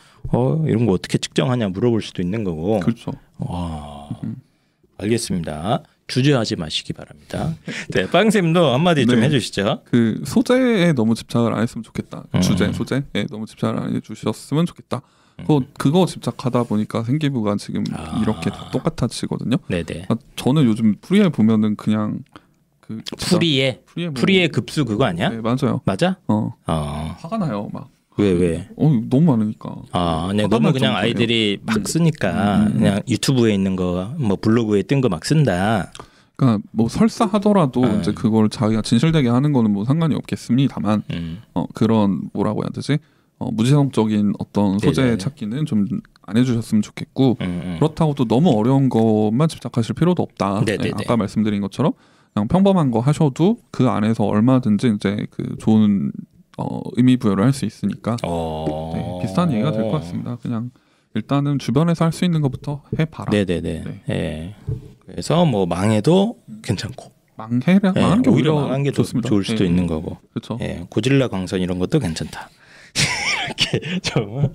이런 거 어떻게 측정하냐 물어볼 수도 있는 거고. 그렇죠. 와, 알겠습니다. 주저하지 마시기 바랍니다. 네, 빵쌤도 한마디 좀 해주시죠. 그 소재에 너무 집착을 안 했으면 좋겠다. 소재에 너무 집착을 안 해주셨으면 좋겠다. 그거 집착하다 보니까 생기부가 지금 이렇게 다 똑같아지거든요. 네네. 저는 요즘 프리에 보면은 그냥 그 프리에 급수 그거 아니야? 네, 맞아요. 맞아? 화가 나요, 막. 왜? 너무 많으니까. 너무 그냥 아이들이 막 쓰니까 그냥 유튜브에 있는 거, 뭐 블로그에 뜬 거 막 쓴다. 그러니까 뭐 설사 하더라도 이제 그걸 자기가 진실되게 하는 거는 뭐 상관이 없겠습니다만, 그런 뭐라고 해야 되지? 무지성적인 어떤 소재 찾기는 좀 안 해주셨으면 좋겠고 그렇다고 또 너무 어려운 것만 집착하실 필요도 없다. 아까 말씀드린 것처럼 그냥 평범한 거 하셔도 그 안에서 얼마든지 이제 그 좋은 의미 부여를 할 수 있으니까 비슷한 얘기가 될 것 같습니다. 그냥 일단은 주변에서 할 수 있는 것부터 해봐라. 네네네. 그래서 뭐 망해도 괜찮고 망하는 게 오히려 망한 게 좋습니다. 좋을 수도 있는 거고. 그렇죠. 고질라 광선 이런 것도 괜찮다. 이렇게 좀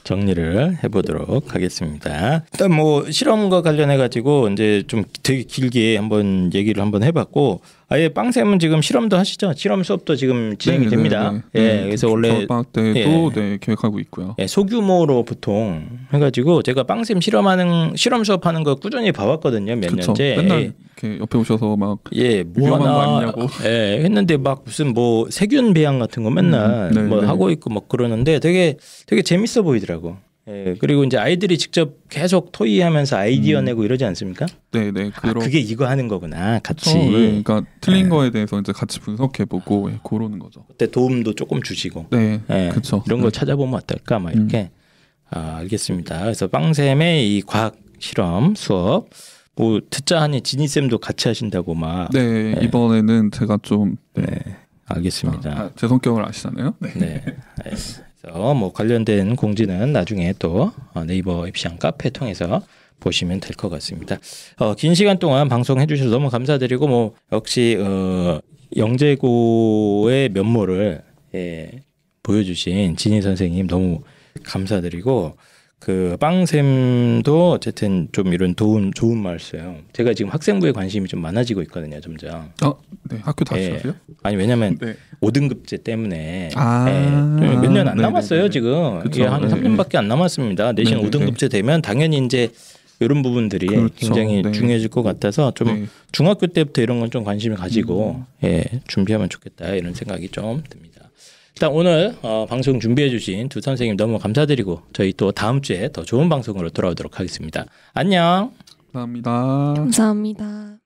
정리를 해보도록 하겠습니다. 일단 뭐 실험과 관련해 가지고 이제 좀 되게 길게 한번 얘기를 한번 해봤고 아예 빵쌤은 지금 실험도 하시죠? 실험 수업도 지금 진행이 됩니다. 예, 그래서 원래 방학 때도 계획하고 있고요. 예, 소규모로 보통 해가지고 제가 빵쌤 실험 수업하는 거 꾸준히 봐왔거든요. 몇 년째. 맨날 이렇게 옆에 오셔서 막 뭐 위험한 거 아니냐고. 했는데 막 무슨 뭐 세균 배양 같은 거 맨날 뭐 하고 있고 막 그러는데 되게 재밌어 보이더라고. 예, 그리고 이제 아이들이 직접 계속 토의하면서 아이디어 내고 이러지 않습니까? 네네. 그게 이거 하는 거구나. 같이. 그러니까 틀린 거에 대해서 이제 같이 분석해보고 고르는 거죠. 그때 도움도 조금 주시고. 네, 그렇죠. 이런 거 찾아보면 어떨까? 막 이렇게. 알겠습니다. 그래서 빵쌤의 이 과학 실험 수업 뭐 듣자 하니 지니 쌤도 같이 하신다고 막. 네, 이번에는 제가 좀. 알겠습니다. 제 성격을 아시잖아요. 네. 그래서 뭐 관련된 공지는 나중에 또 네이버 입시왕 카페 통해서 보시면 될 것 같습니다. 긴 시간 동안 방송해 주셔서 너무 감사드리고 뭐 역시 영재고의 면모를 보여주신 진희 선생님 너무 감사드리고 그 빵쌤도 어쨌든 좀 이런 좋은 말씀. 제가 지금 학생부에 관심이 좀 많아지고 있거든요, 점점. 네, 학교 다니셨어요? 아니 왜냐면 5등급제 때문에 몇 년 안 남았어요 지금. 이게 한 3년밖에 안 남았습니다. 내신 5등급제 되면 당연히 이제 이런 부분들이 굉장히 중요해질 것 같아서 좀 중학교 때부터 이런 건 좀 관심을 가지고 준비하면 좋겠다 이런 생각이 좀 듭니다. 일단 오늘 방송 준비해 주신 두 선생님 너무 감사드리고 저희 또 다음 주에 더 좋은 방송으로 돌아오도록 하겠습니다. 안녕. 감사합니다. 감사합니다.